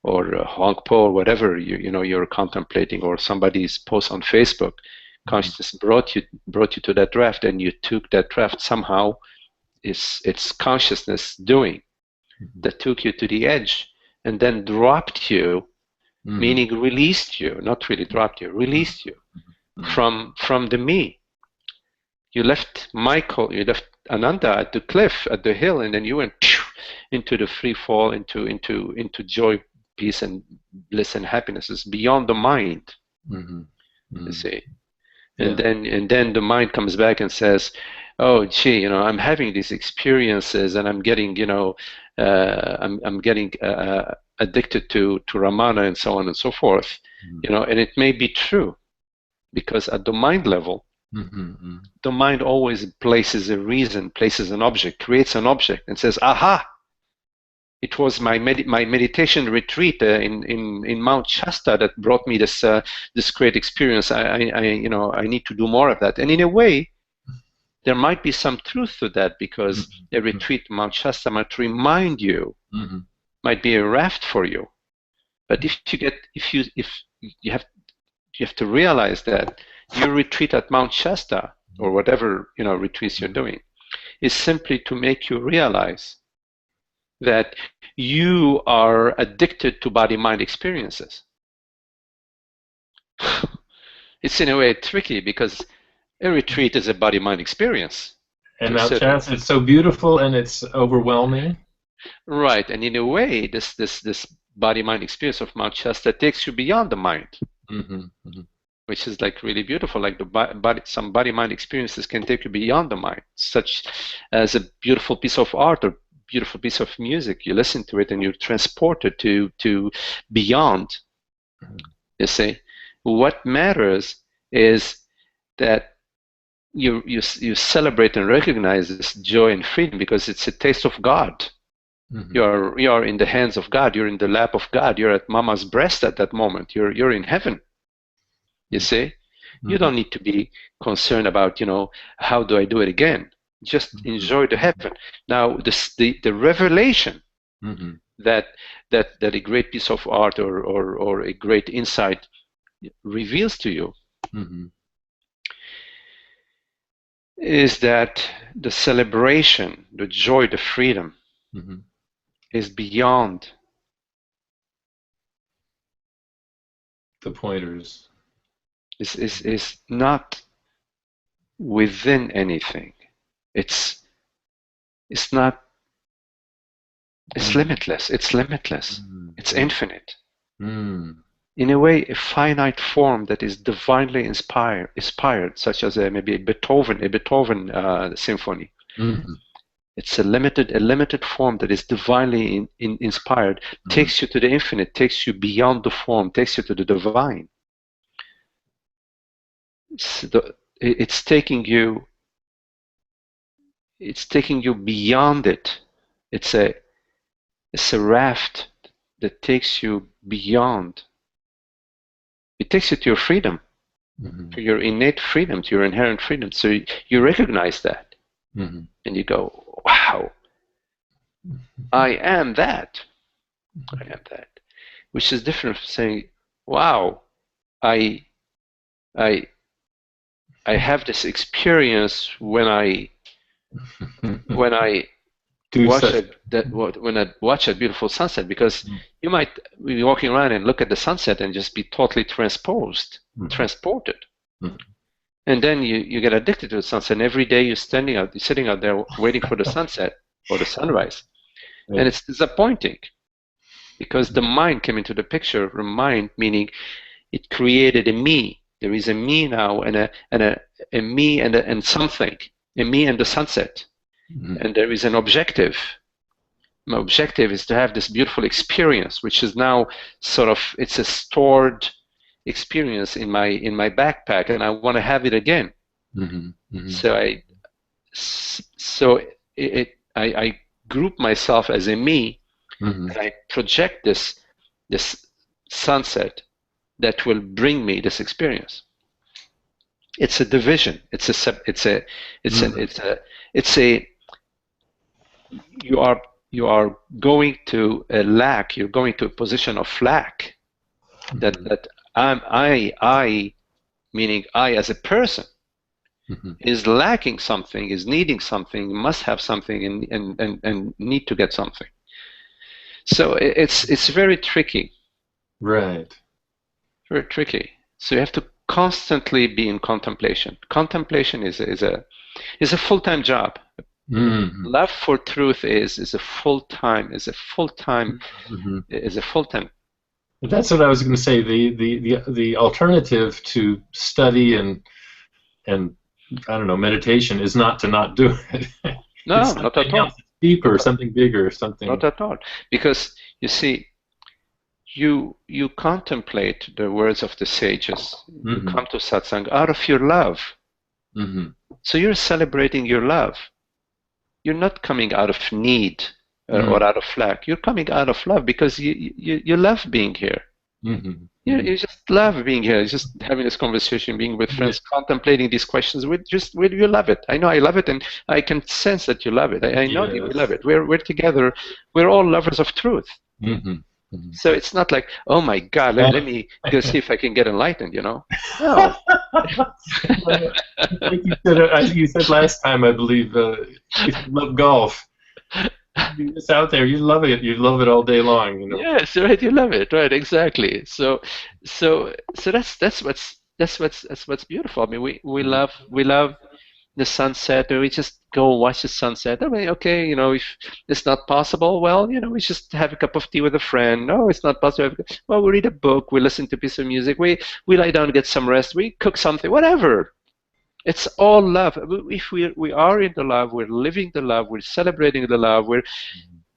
Huangpo or whatever you're contemplating, or somebody's post on Facebook. Consciousness brought you to that raft, and you took that raft. Somehow it's consciousness doing that took you to the edge and then dropped you, meaning released you, not really dropped you, released you from the me. You left Michael, you left Ananda at the cliff, at the hill, and then you went into the free fall, into joy, peace, and bliss and happiness. It's beyond the mind. You see, and then the mind comes back and says, "Oh, gee, I'm having these experiences, and I'm getting, I'm getting addicted to Ramana and so on and so forth, and it may be true, because at the mind level." The mind always places a reason, places an object, creates an object, and says, "Aha! It was my meditation retreat in Mount Shasta that brought me this great experience. I need to do more of that." And in a way, there might be some truth to that, because a retreat in Mount Shasta might remind you, might be a raft for you. But if you have to realize that your retreat at Mount Shasta, or whatever retreats you're doing, is simply to make you realize that you are addicted to body-mind experiences. It's in a way tricky, because a retreat is a body-mind experience. And Mount Shasta, it's so beautiful and it's overwhelming. Right, and in a way, this body-mind experience of Mount Shasta takes you beyond the mind. Which is like really beautiful. Like some body-mind experiences can take you beyond the mind, such as a beautiful piece of art or beautiful piece of music. You listen to it and you're transported to beyond. You see, what matters is that you celebrate and recognize this joy and freedom, because it's a taste of God. You are in the hands of God. You're in the lap of God. You're at Mama's breast at that moment. You're in heaven. You see, you don't need to be concerned about, how do I do it again? Just enjoy the heaven. Now, the revelation that a great piece of art or a great insight reveals to you is that the celebration, the joy, the freedom is beyond the pointers. Is not within anything. It's not. It's limitless. It's limitless. It's infinite. In a way, a finite form that is divinely inspired, such as maybe a Beethoven symphony. It's a limited form that is divinely inspired, takes you to the infinite, takes you beyond the form, takes you to the divine. It's taking you beyond it. It's a raft that takes you beyond. It takes you to your freedom, to your innate freedom, to your inherent freedom. So you recognize that, and you go, "Wow, I am that. I am that," which is different from saying, "Wow, I have this experience when I watch a beautiful sunset," because you might be walking around and look at the sunset and just be totally transported, and then you get addicted to the sunset. And every day you're sitting out there waiting for the sunset or the sunrise, and it's disappointing because the mind came into the picture. The mind meaning it created a me. There is a me now, and a me and something, a me and the sunset. And there is an objective. My objective is to have this beautiful experience, which is now sort of, it's a stored experience in my backpack, and I want to have it again. So I group myself as a me, and I project this sunset that will bring me this experience. It's a division. You are going to a lack. You're going to a position of lack. That I, meaning I as a person, is lacking something, is needing something, must have something, and need to get something. So it's very tricky. Right. Very tricky. So you have to constantly be in contemplation. Contemplation is a full-time job. Love for truth is a full-time. That's what I was going to say. The alternative to study and I don't know, meditation is not to not do it. No, it's not at all. Deeper, something bigger, something. Not at all. Because you see, you contemplate the words of the sages. You come to satsang out of your love. So you're celebrating your love. You're not coming out of need or out of lack. You're coming out of love because you love being here. You just love being here. Just having this conversation, being with friends, contemplating these questions. You love it. I know I love it, and I can sense that you love it. I know that you love it. We're together. We're all lovers of truth. So it's not like, oh my God, let me go see if I can get enlightened, No. Like you said last time, I believe, if you love golf, you're just out there. You love it. You love it all day long. Yes, right. You love it, right? Exactly. So that's what's beautiful. I mean, we love the sunset, or we just go watch the sunset. I mean, okay, if it's not possible, well, we just have a cup of tea with a friend. No, it's not possible. Well, we read a book, we listen to a piece of music, we lie down and get some rest, we cook something, whatever. It's all love. If we are in the love, we're living the love, we're celebrating the love,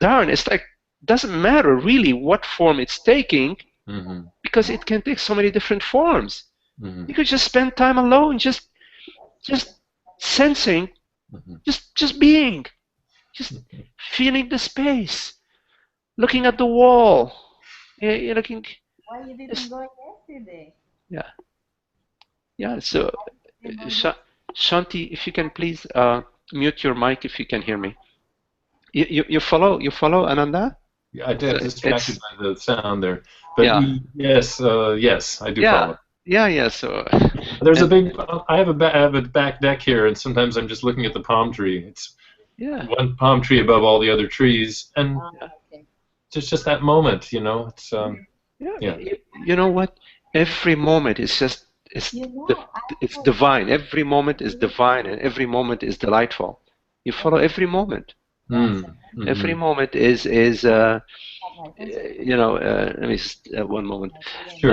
it's like, doesn't matter really what form it's taking, because it can take so many different forms. You could just spend time alone, just sensing, just being, just feeling the space, looking at the wall. You're looking. Why you didn't go yesterday? Yeah. So, Shanti, if you can please mute your mic if you can hear me. You follow Ananda? Yeah, I got distracted by the sound there. But yes, I do follow. Yeah. So There's a big. I have a back deck here, and sometimes I'm just looking at the palm tree. It's one palm tree above all the other trees, and Okay. it's just that moment, It's You know what? Every moment is just it's divine. Every moment is divine, and every moment is delightful. You follow every moment. Every moment is let me just one moment. Sure.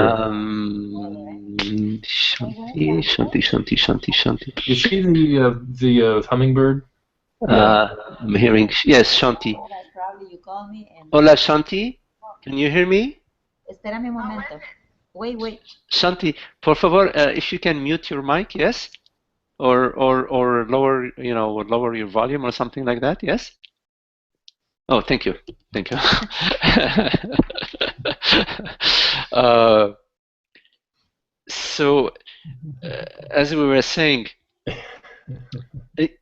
Shanti, shanti, shanti, shanti, shanti. You see the hummingbird? I'm hearing, yes, Shanti. Probably you call me and. Hola, Shanti. Can you hear me? Espérame un momento. Wait. Shanti, por favor, if you can mute your mic, yes? Or lower, lower your volume or something like that, yes? Oh, thank you. Thank you. So, as we were saying,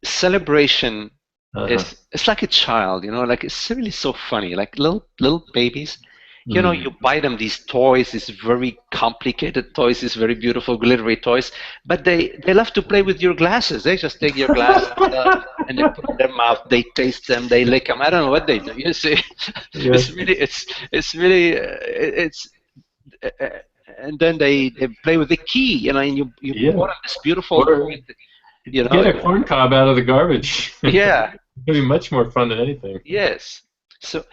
celebration it's like a child, like it's really so funny, like little babies. You buy them these toys, these very complicated toys, these very beautiful glittery toys, but they love to play with your glasses. They just take your glasses and they put them in their mouth, they taste them, they lick them. I don't know what they do. You see, Yes. And then they play with the key, and you bought them this beautiful toy. Get a corn cob out of the garbage. Yeah. It'd be much more fun than anything. Yes. So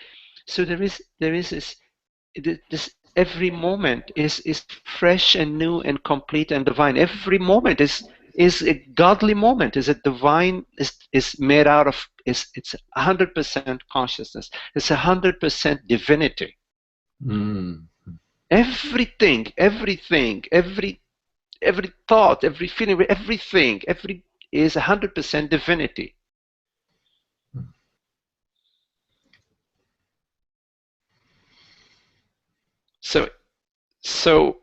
there is this every moment is fresh and new and complete and divine. Every moment is a godly moment, is a divine, is made out of, it's 100% consciousness. It's 100% divinity. Everything, every thought, every feeling, everything, is 100% divinity. So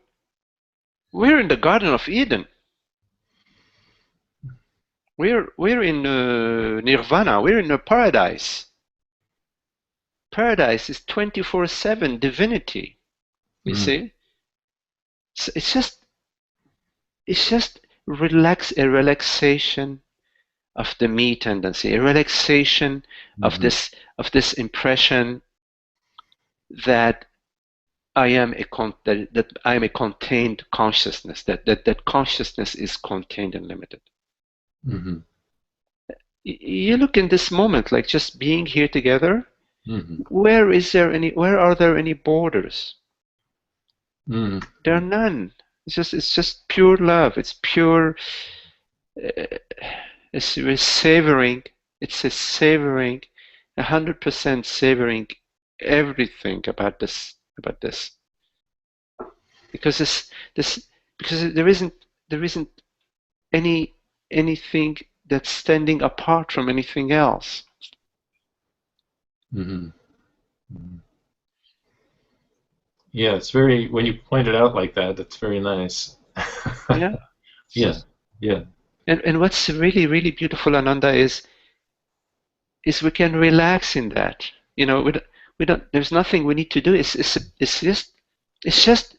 we're in the Garden of Eden. We're in Nirvana. We're in a paradise. Paradise is 24/7 divinity. You see? So it's just a relaxation of the me tendency, a relaxation of this impression that I am a contained consciousness, that consciousness is contained and limited. You look in this moment, like just being here together. Where are there any borders? There are none. It's just pure love. It's pure. We're savoring. It's a savoring, 100% savoring everything about this. Because there isn't anything that's standing apart from anything else. Yeah, it's very, when you point it out like that, it's very nice. Yeah. Yeah. And what's really, really beautiful, Ananda, is we can relax in that. We don't. There's nothing we need to do. It's just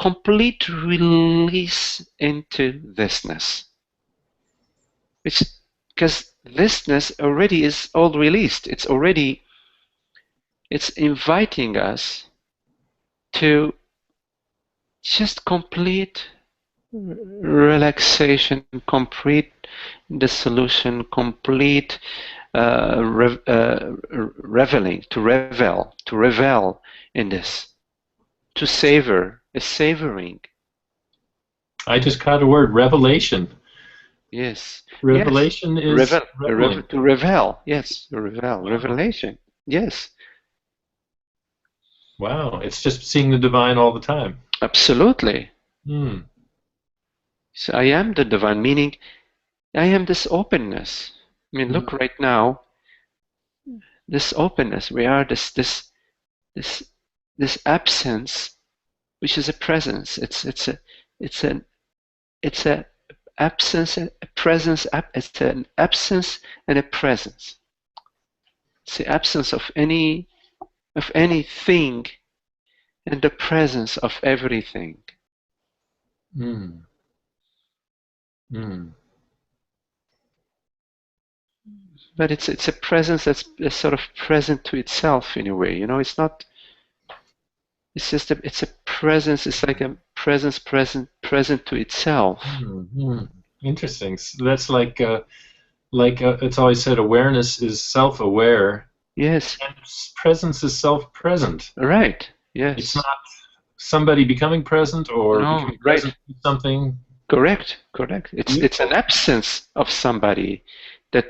complete release into thisness. Because thisness already is all released. It's inviting us to just complete relaxation, complete dissolution, complete reveling, to revel in this, to savor, a savoring. I just caught a word, revelation. Yes. Revelation is to revel. Yes, revelation. Yes. Wow, it's just seeing the divine all the time. Absolutely. So I am the divine, meaning I am this openness. I mean, look right now. This openness. We are this absence, which is a presence. It's an absence, a presence. It's an absence and a presence. It's the absence of anything and the presence of everything. Mm. But it's a presence that's sort of present to itself in a way. It's not. It's just it's a presence. It's like a presence present to itself. Mm. Interesting. So that's like it's always said, awareness is self-aware, Yes. and presence is self-present. Right. It's Yes. not somebody becoming present or No. becoming Right. present to something. Correct. It's an Beautiful. absence of somebody that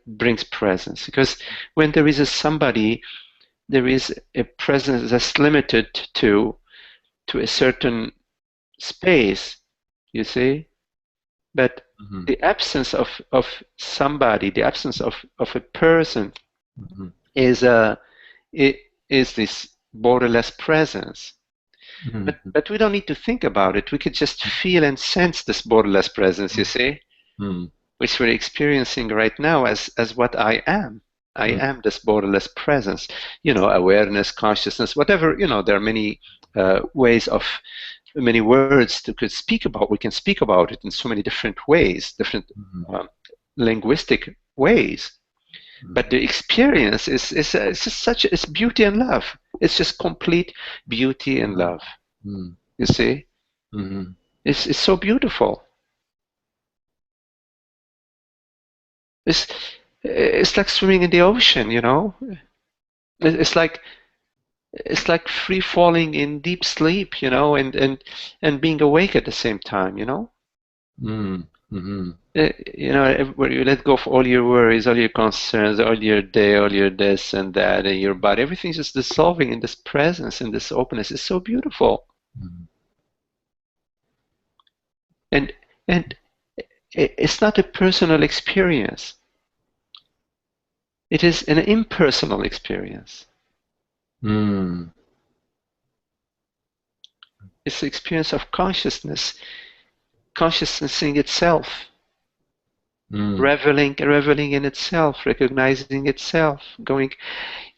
brings presence. Because when there is a somebody, there is a presence that's limited to a certain space. You see. But Mm-hmm. the absence of somebody, the absence of a person Mm-hmm. is this borderless presence. Mm-hmm. But we don't need to think about it. We could just feel and sense this borderless presence, you see, Mm-hmm. which we're experiencing right now as what I am. I am this borderless presence, awareness, consciousness, whatever, there are many ways of many words to could speak about. We can speak about it in so many different ways, different Mm-hmm. linguistic ways. But the experience is it's just it's beauty and love. It's just complete beauty and love. Mm-hmm. You see, Mm-hmm. it's so beautiful. It's it's like swimming in the ocean. It's like free falling in deep sleep. And being awake at the same time. Mm-hmm. Where you let go of all your worries, all your concerns, all your day, all your this and that, and your body, everything's just dissolving in this presence, in this openness. It's so beautiful. Mm-hmm. And and it's not a personal experience. It is an impersonal experience. Mm. It's the experience of consciousnessing itself, Mm. reveling in itself, recognizing itself, going,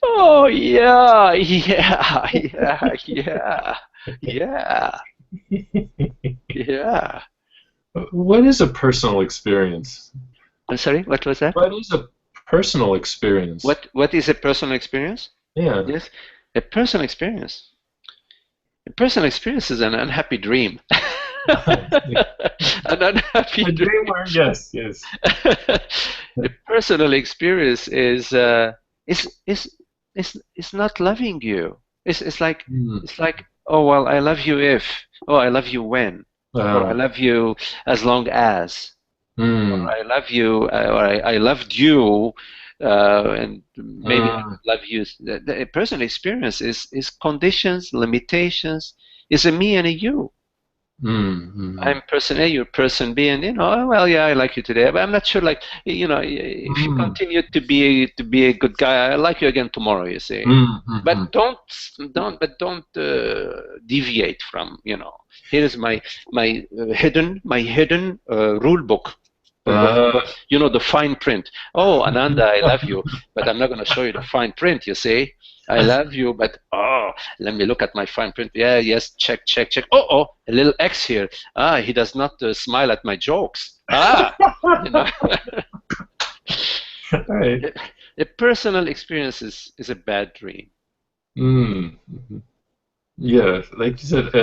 oh yeah, yeah, yeah, yeah, yeah, yeah. What is a personal experience? I'm sorry, what was that? What is a personal experience? What is a personal experience? Yeah. Yes, a personal experience. A personal experience is an unhappy dream. An unhappy A dream. dreamer, yes, yes. A personal experience is not loving you. It's like Mm. oh well, I love you if, oh I love you when, or I Uh, love you as long as, or mm. I love you, or I loved you, and maybe I Uh, love you. The personal experience is conditions, limitations, is a me and a you. mm. I'm person A, you're person B, and oh, well, yeah, I like you today, but I'm not sure. Like, if you Mm. continue to be a good guy, I like you again tomorrow. You see, Mm. but Mm. don't deviate from. Here is my hidden rule book. Uh, The fine print. Oh, Ananda, I love you, but I'm not going to show you the fine print. You see, I love you, but oh, let me look at my fine print. Yeah, yes, check, check, check. Oh, a little X here. Ah, he does not smile at my jokes. Ah, you know. right. A personal experience is a bad dream. Mm. Yeah, like you said,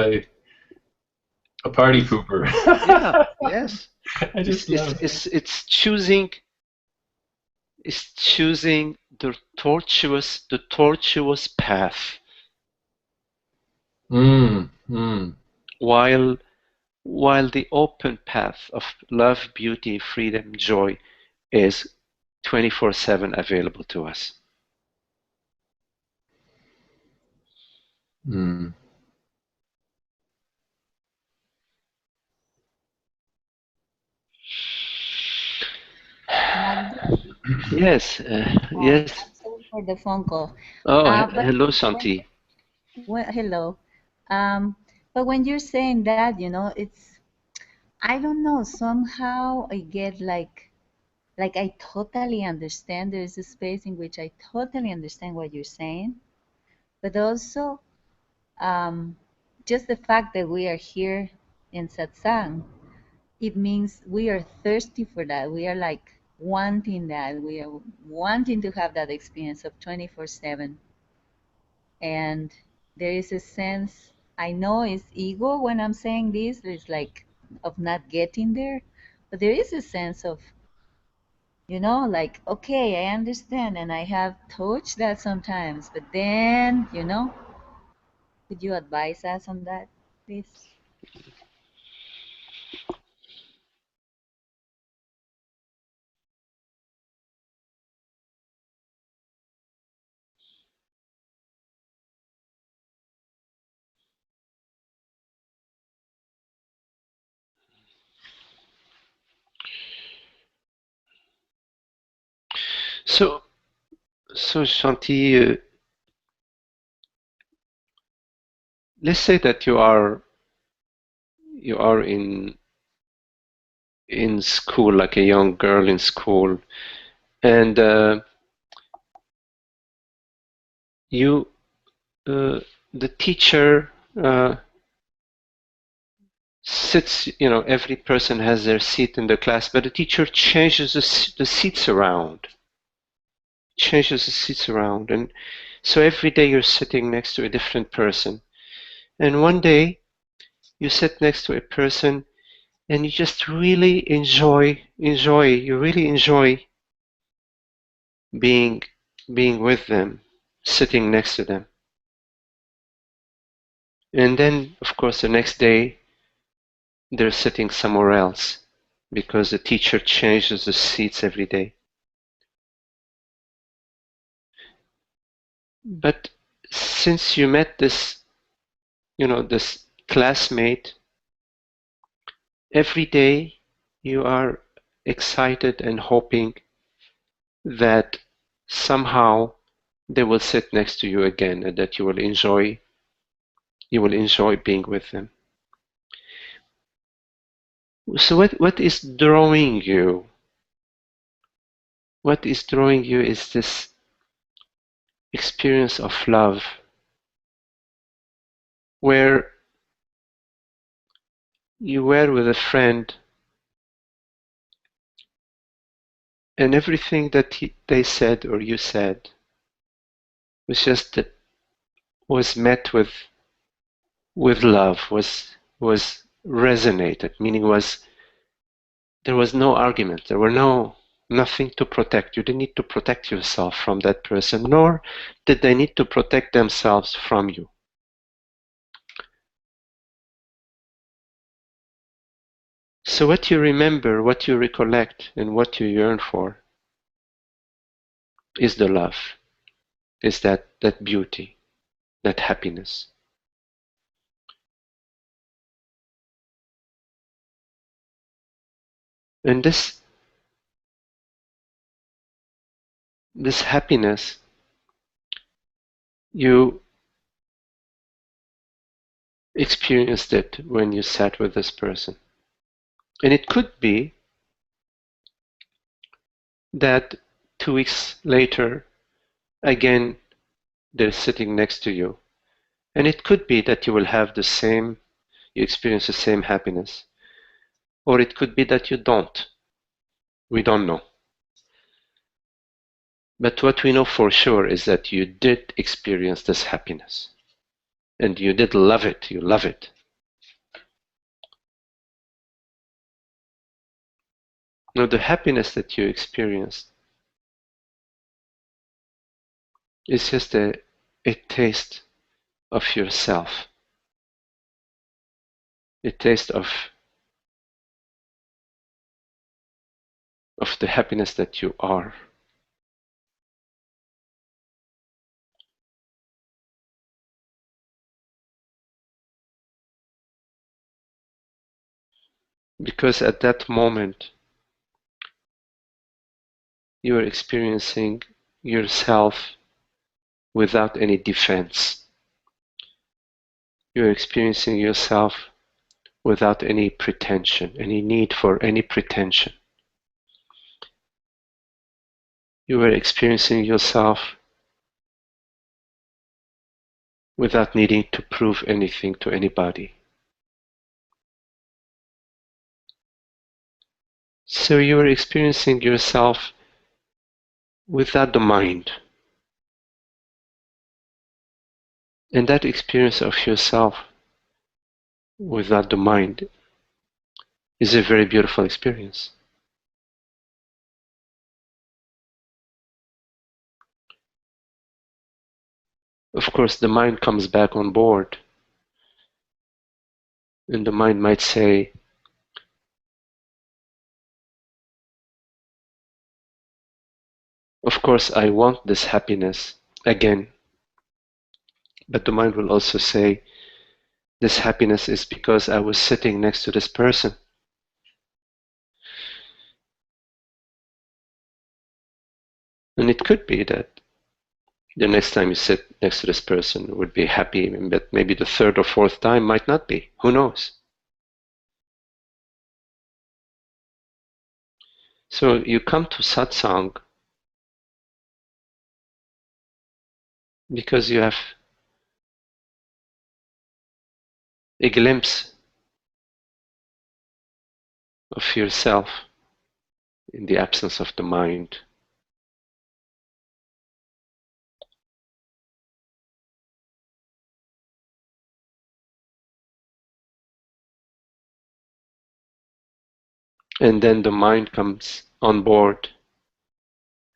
a party pooper. Yeah. Yes. I It's just it's love. it's it's choosing the tortuous path Mm. while the open path of love, beauty, freedom, joy is 24/7 available to us. Mm. Magdi, Yes, yes. I'm sorry for the phone call. Oh, But hello, when, Shanti. hello. But when you're saying that, it's, I don't know, somehow I get like I totally understand. There is a space in which I totally understand what you're saying, but also just the fact that we are here in Satsang, it means we are thirsty for that. We are like wanting that. We are wanting to have that experience of 24/7. And there is a sense, I know it's ego when I'm saying this, it's like of not getting there, but there is a sense of, like, okay, I understand and I have touched that sometimes, but then, could you advise us on that, please? So, Shanti, let's say that you are in school, like a young girl in school, and you the teacher sits. Every person has their seat in the class, but the teacher changes the seats around. Changes the seats around, and so every day you're sitting next to a different person. And one day you sit next to a person and you just really you really enjoy being being with them, sitting next to them. And then, of course, the next day they're sitting somewhere else because the teacher changes the seats every day. But since you met this classmate, every day you are excited and hoping that somehow they will sit next to you again and that you will enjoy being with them. So what is drawing you? What is drawing you is this experience of love where you were with a friend and everything that they said or you said was met with love, was resonated, meaning there was no argument, there were nothing to protect. You didn't need to protect yourself from that person, nor did they need to protect themselves from you. So what you remember, what you recollect, and what you yearn for is the love, is that beauty, that happiness. And this happiness, you experienced it when you sat with this person. And it could be that 2 weeks later, again, they're sitting next to you. And it could be that you experience the same happiness. Or it could be that you don't. We don't know. But what we know for sure is that you did experience this happiness. And you did love it. You love it. Now, the happiness that you experienced is just a taste of yourself, a taste of the happiness that you are. Because at that moment, you are experiencing yourself without any defense. You're experiencing yourself without any pretension, any need for any pretension. You are experiencing yourself without needing to prove anything to anybody. So you are experiencing yourself without the mind. And that experience of yourself without the mind is a very beautiful experience. Of course, the mind comes back on board, and the mind might say, of course, I want this happiness again. But the mind will also say, this happiness is because I was sitting next to this person. And it could be that the next time you sit next to this person would be happy, but maybe the third or fourth time might not be. Who knows? So you come to satsang because you have a glimpse of yourself in the absence of the mind. And then the mind comes on board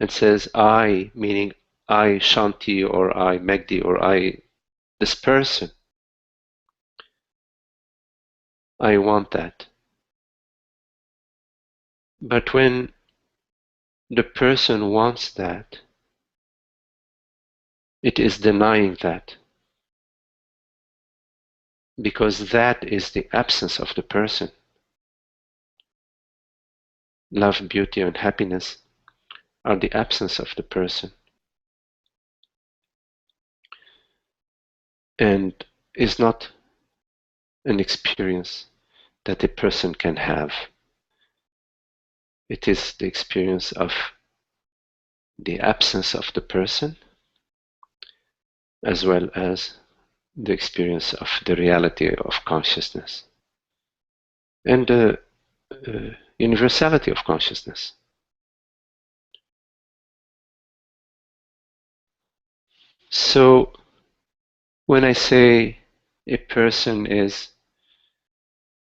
and says, I, meaning I, Shanti, or I, Megdi, or I, this person, I want that. But when the person wants that, it is denying that, because that is the absence of the person. Love, beauty, and happiness are the absence of the person, and is not an experience that a person can have. It is the experience of the absence of the person, as well as the experience of the reality of consciousness and the universality of consciousness. So when I say a person is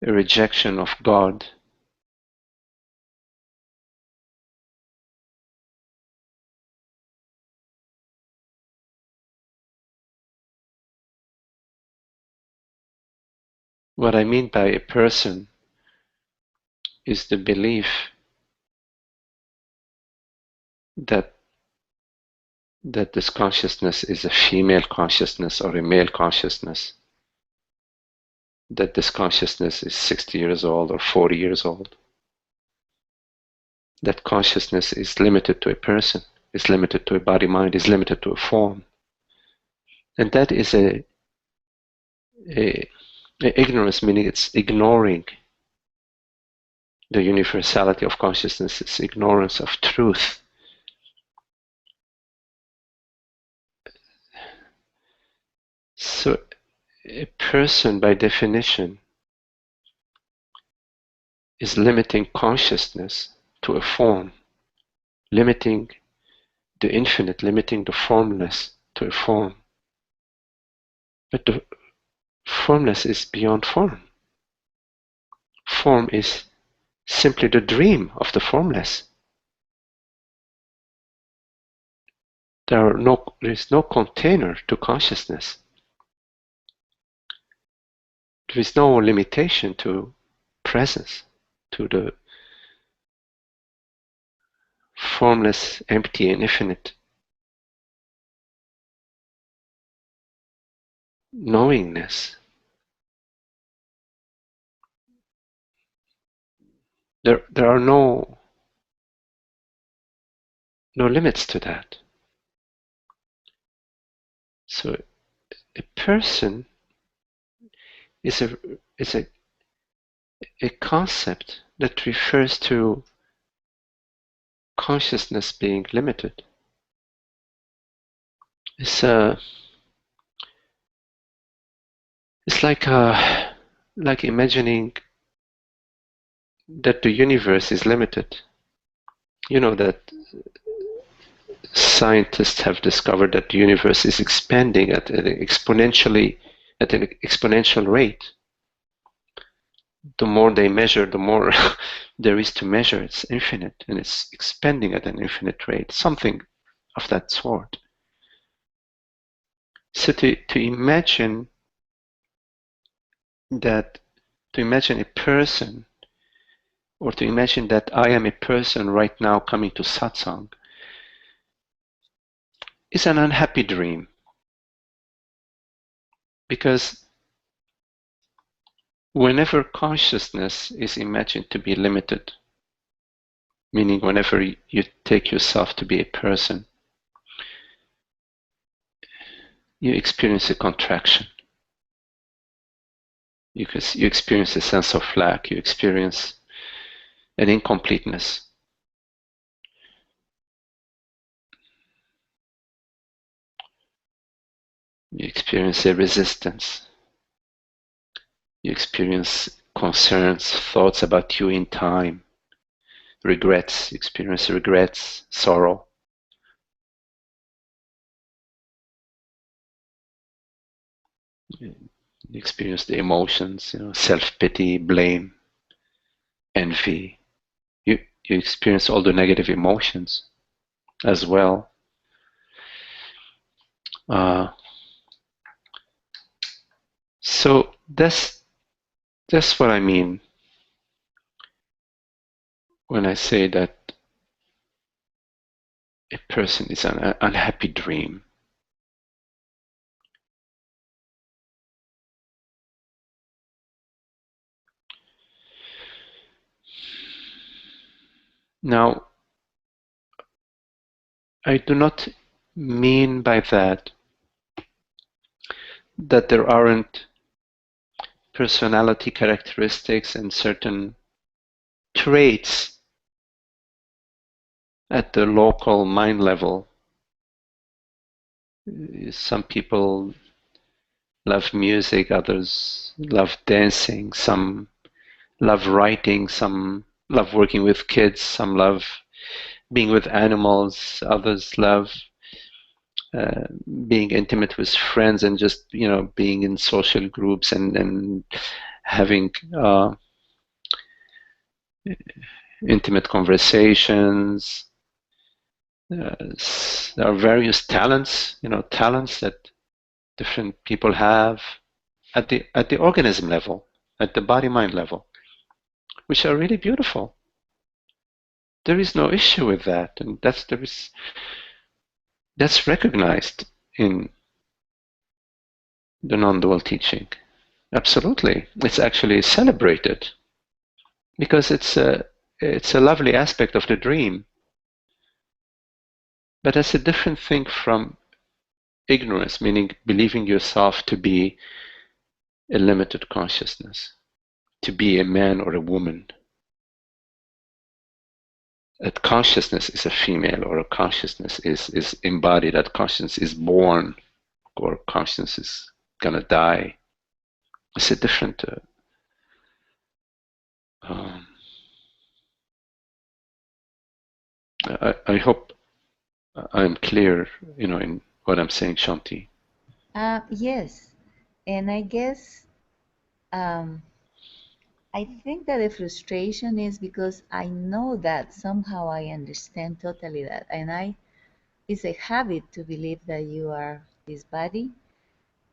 a rejection of God, what I mean by a person is the belief that this consciousness is a female consciousness or a male consciousness, that this consciousness is 60 years old or 40 years old, that consciousness is limited to a person, is limited to a body mind, is limited to a form. And that is a ignorance, meaning it's ignoring the universality of consciousness, it's ignorance of truth. So a person, by definition, is limiting consciousness to a form, limiting the infinite, limiting the formless to a form. But the formless is beyond form. Form is simply the dream of the formless. There is no container to consciousness. There is no limitation to presence, to the formless, empty, and infinite knowingness. There are no limits to that. So a person is a concept that refers to consciousness being limited. It's like imagining that the universe is limited. You know that scientists have discovered that the universe is expanding at an exponential rate. The more they measure, the more there is to measure. It's infinite, and it's expanding at an infinite rate, something of that sort. So to imagine that, to imagine a person, or to imagine that I am a person right now coming to Satsang, is an unhappy dream. Because whenever consciousness is imagined to be limited, meaning whenever you take yourself to be a person, you experience a contraction. You experience a sense of lack. You experience an incompleteness. You experience a resistance. You experience concerns, thoughts about you in time, regrets. You experience regrets, sorrow. You experience the emotions, self-pity, blame, envy. You experience all the negative emotions as well. So that's what I mean when I say that a person is an unhappy dream. Now, I do not mean by that there aren't personality characteristics and certain traits at the local mind level. Some people love music, others love dancing, some love writing, some love working with kids, some love being with animals, others love being intimate with friends and just being in social groups and having intimate conversations. There are various talents, talents that different people have at the organism level, at the body-mind level, which are really beautiful. There is no issue with that, and that's recognized in the non-dual teaching. Absolutely, it's actually celebrated because it's a lovely aspect of the dream. But that's a different thing from ignorance, meaning believing yourself to be a limited consciousness, to be a man or a woman. That consciousness is a female, or a consciousness is embodied, that consciousness is born, or consciousness is gonna die. It's a different I hope I'm clear, in what I'm saying, Shanti. Yes, and I guess I think that the frustration is because I know that somehow I understand totally that, and it's a habit to believe that you are this body,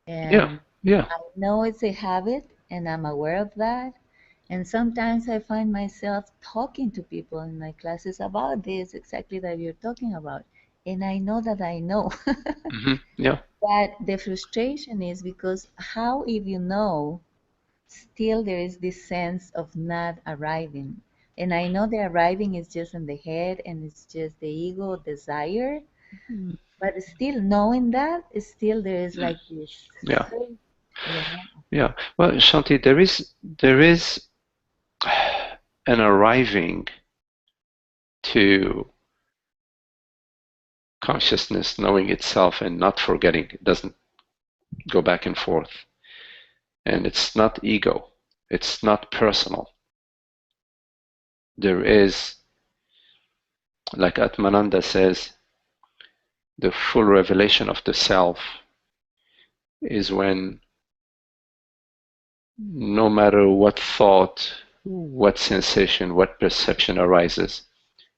Yeah, and yeah. I know it's a habit, and I'm aware of that. And sometimes I find myself talking to people in my classes about this exactly that you're talking about, and I know that I know. Yeah. But the frustration is because how, if you know, still there is this sense of not arriving. And I know the arriving is just in the head and it's just the ego desire, but still knowing that, still there is like this Yeah. faith, you know. Yeah. Well, Shanti, there is an arriving to consciousness knowing itself and not forgetting. It doesn't go back and forth. And it's not ego. It's not personal. there is, like Atmananda says, the full revelation of the self is when no matter what thought, what sensation, what perception arises,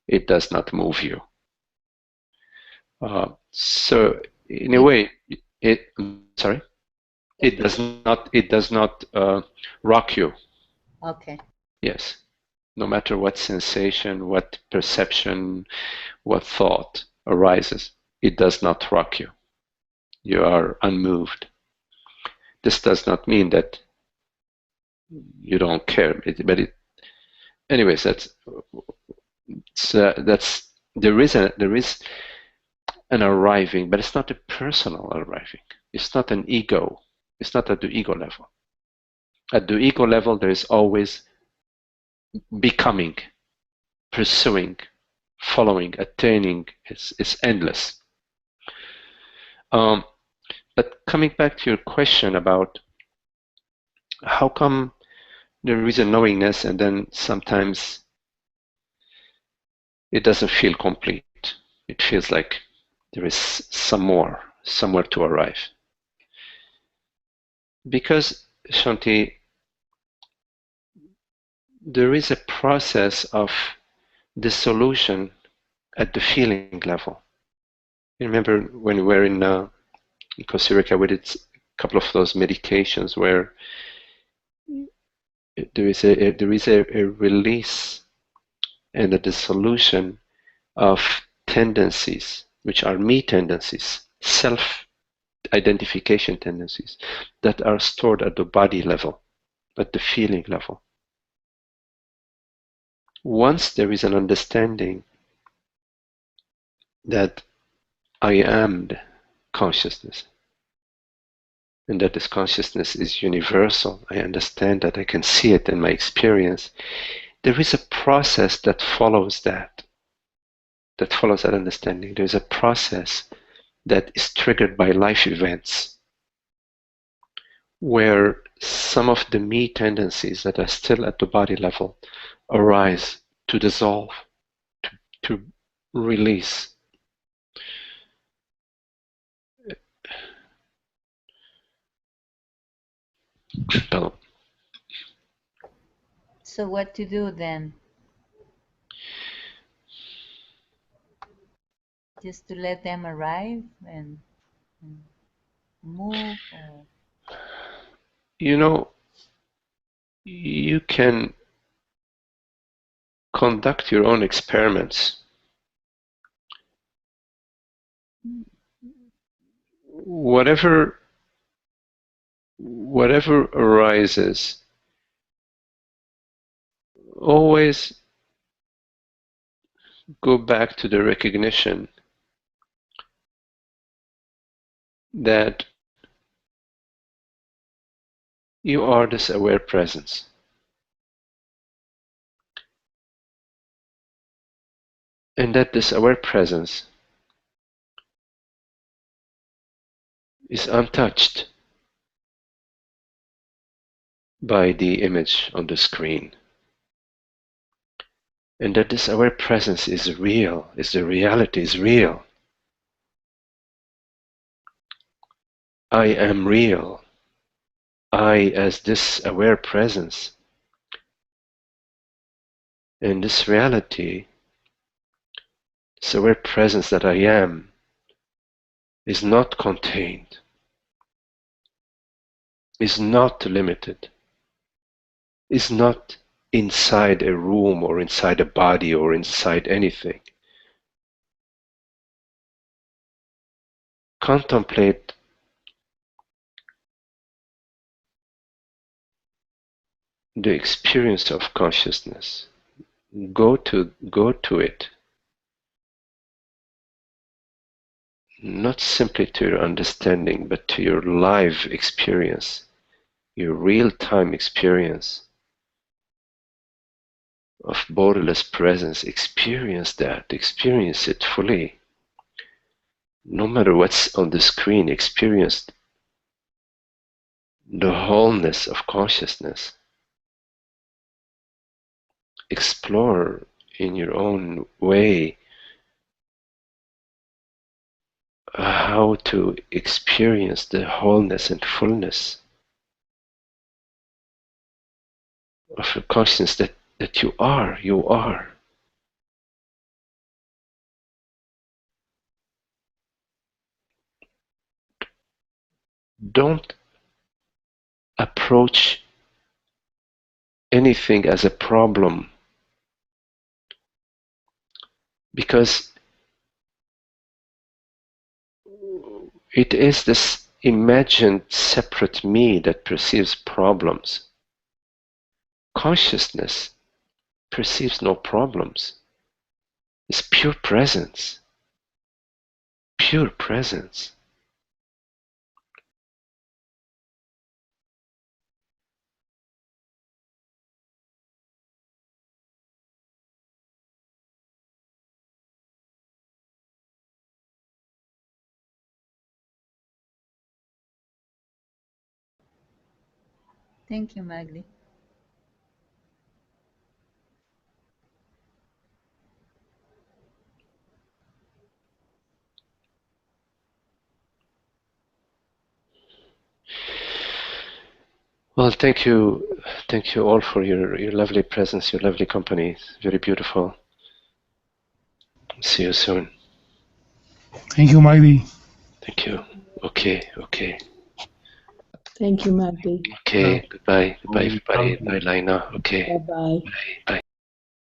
it does not move you. So in a way, it does not rock you. Okay. Yes. No matter what sensation, what perception, what thought arises, it does not rock you. You are unmoved. This does not mean that you don't care, anyways, there is an arriving, but it's not a personal arriving. It's not an ego. It's not at the ego level. At the ego level, there is always becoming, pursuing, following, attaining. It's endless. But coming back to your question about how come there is a knowingness and then sometimes it doesn't feel complete. It feels like there is somewhere to arrive. Because, Shanti, there is a process of dissolution at the feeling level. You remember when we were in Costa Rica, we did a couple of those meditations where there is a release and a dissolution of tendencies, which are me tendencies, self-identification tendencies that are stored at the body level, at the feeling level. Once there is an understanding that I am the consciousness, and that this consciousness is universal, I understand that, I can see it in my experience, there is a process that follows that understanding. There's a process that is triggered by life events where some of the me tendencies that are still at the body level arise to dissolve, to release. Pardon. So what to do then? Just to let them arrive and move? Or... You know, you can conduct your own experiments. Whatever arises, always go back to the recognition that you are this aware presence. And that this aware presence is untouched by the image on the screen. And that this aware presence is real, the reality is real. I am real. I as this aware presence. And this reality, this aware presence that I am, is not contained, is not limited, is not inside a room or inside a body or inside anything. Contemplate the experience of consciousness. Go to it, not simply to your understanding, but to your live experience, your real-time experience of borderless presence. Experience that, experience it fully. No matter what's on the screen, experience the wholeness of consciousness. explore in your own way how to experience the wholeness and fullness of a consciousness that you are. Don't approach anything as a problem, because it is this imagined separate me that perceives problems. Consciousness perceives no problems. It's pure presence. Pure presence. Thank you, Magdi. Well, thank you all for your lovely presence, your lovely company. Very beautiful. See you soon. Thank you, Magdi. Thank you. Okay. Thank you, Magdi. Okay. Goodbye, everybody. Bye, Lina. Okay. Bye-bye. Bye.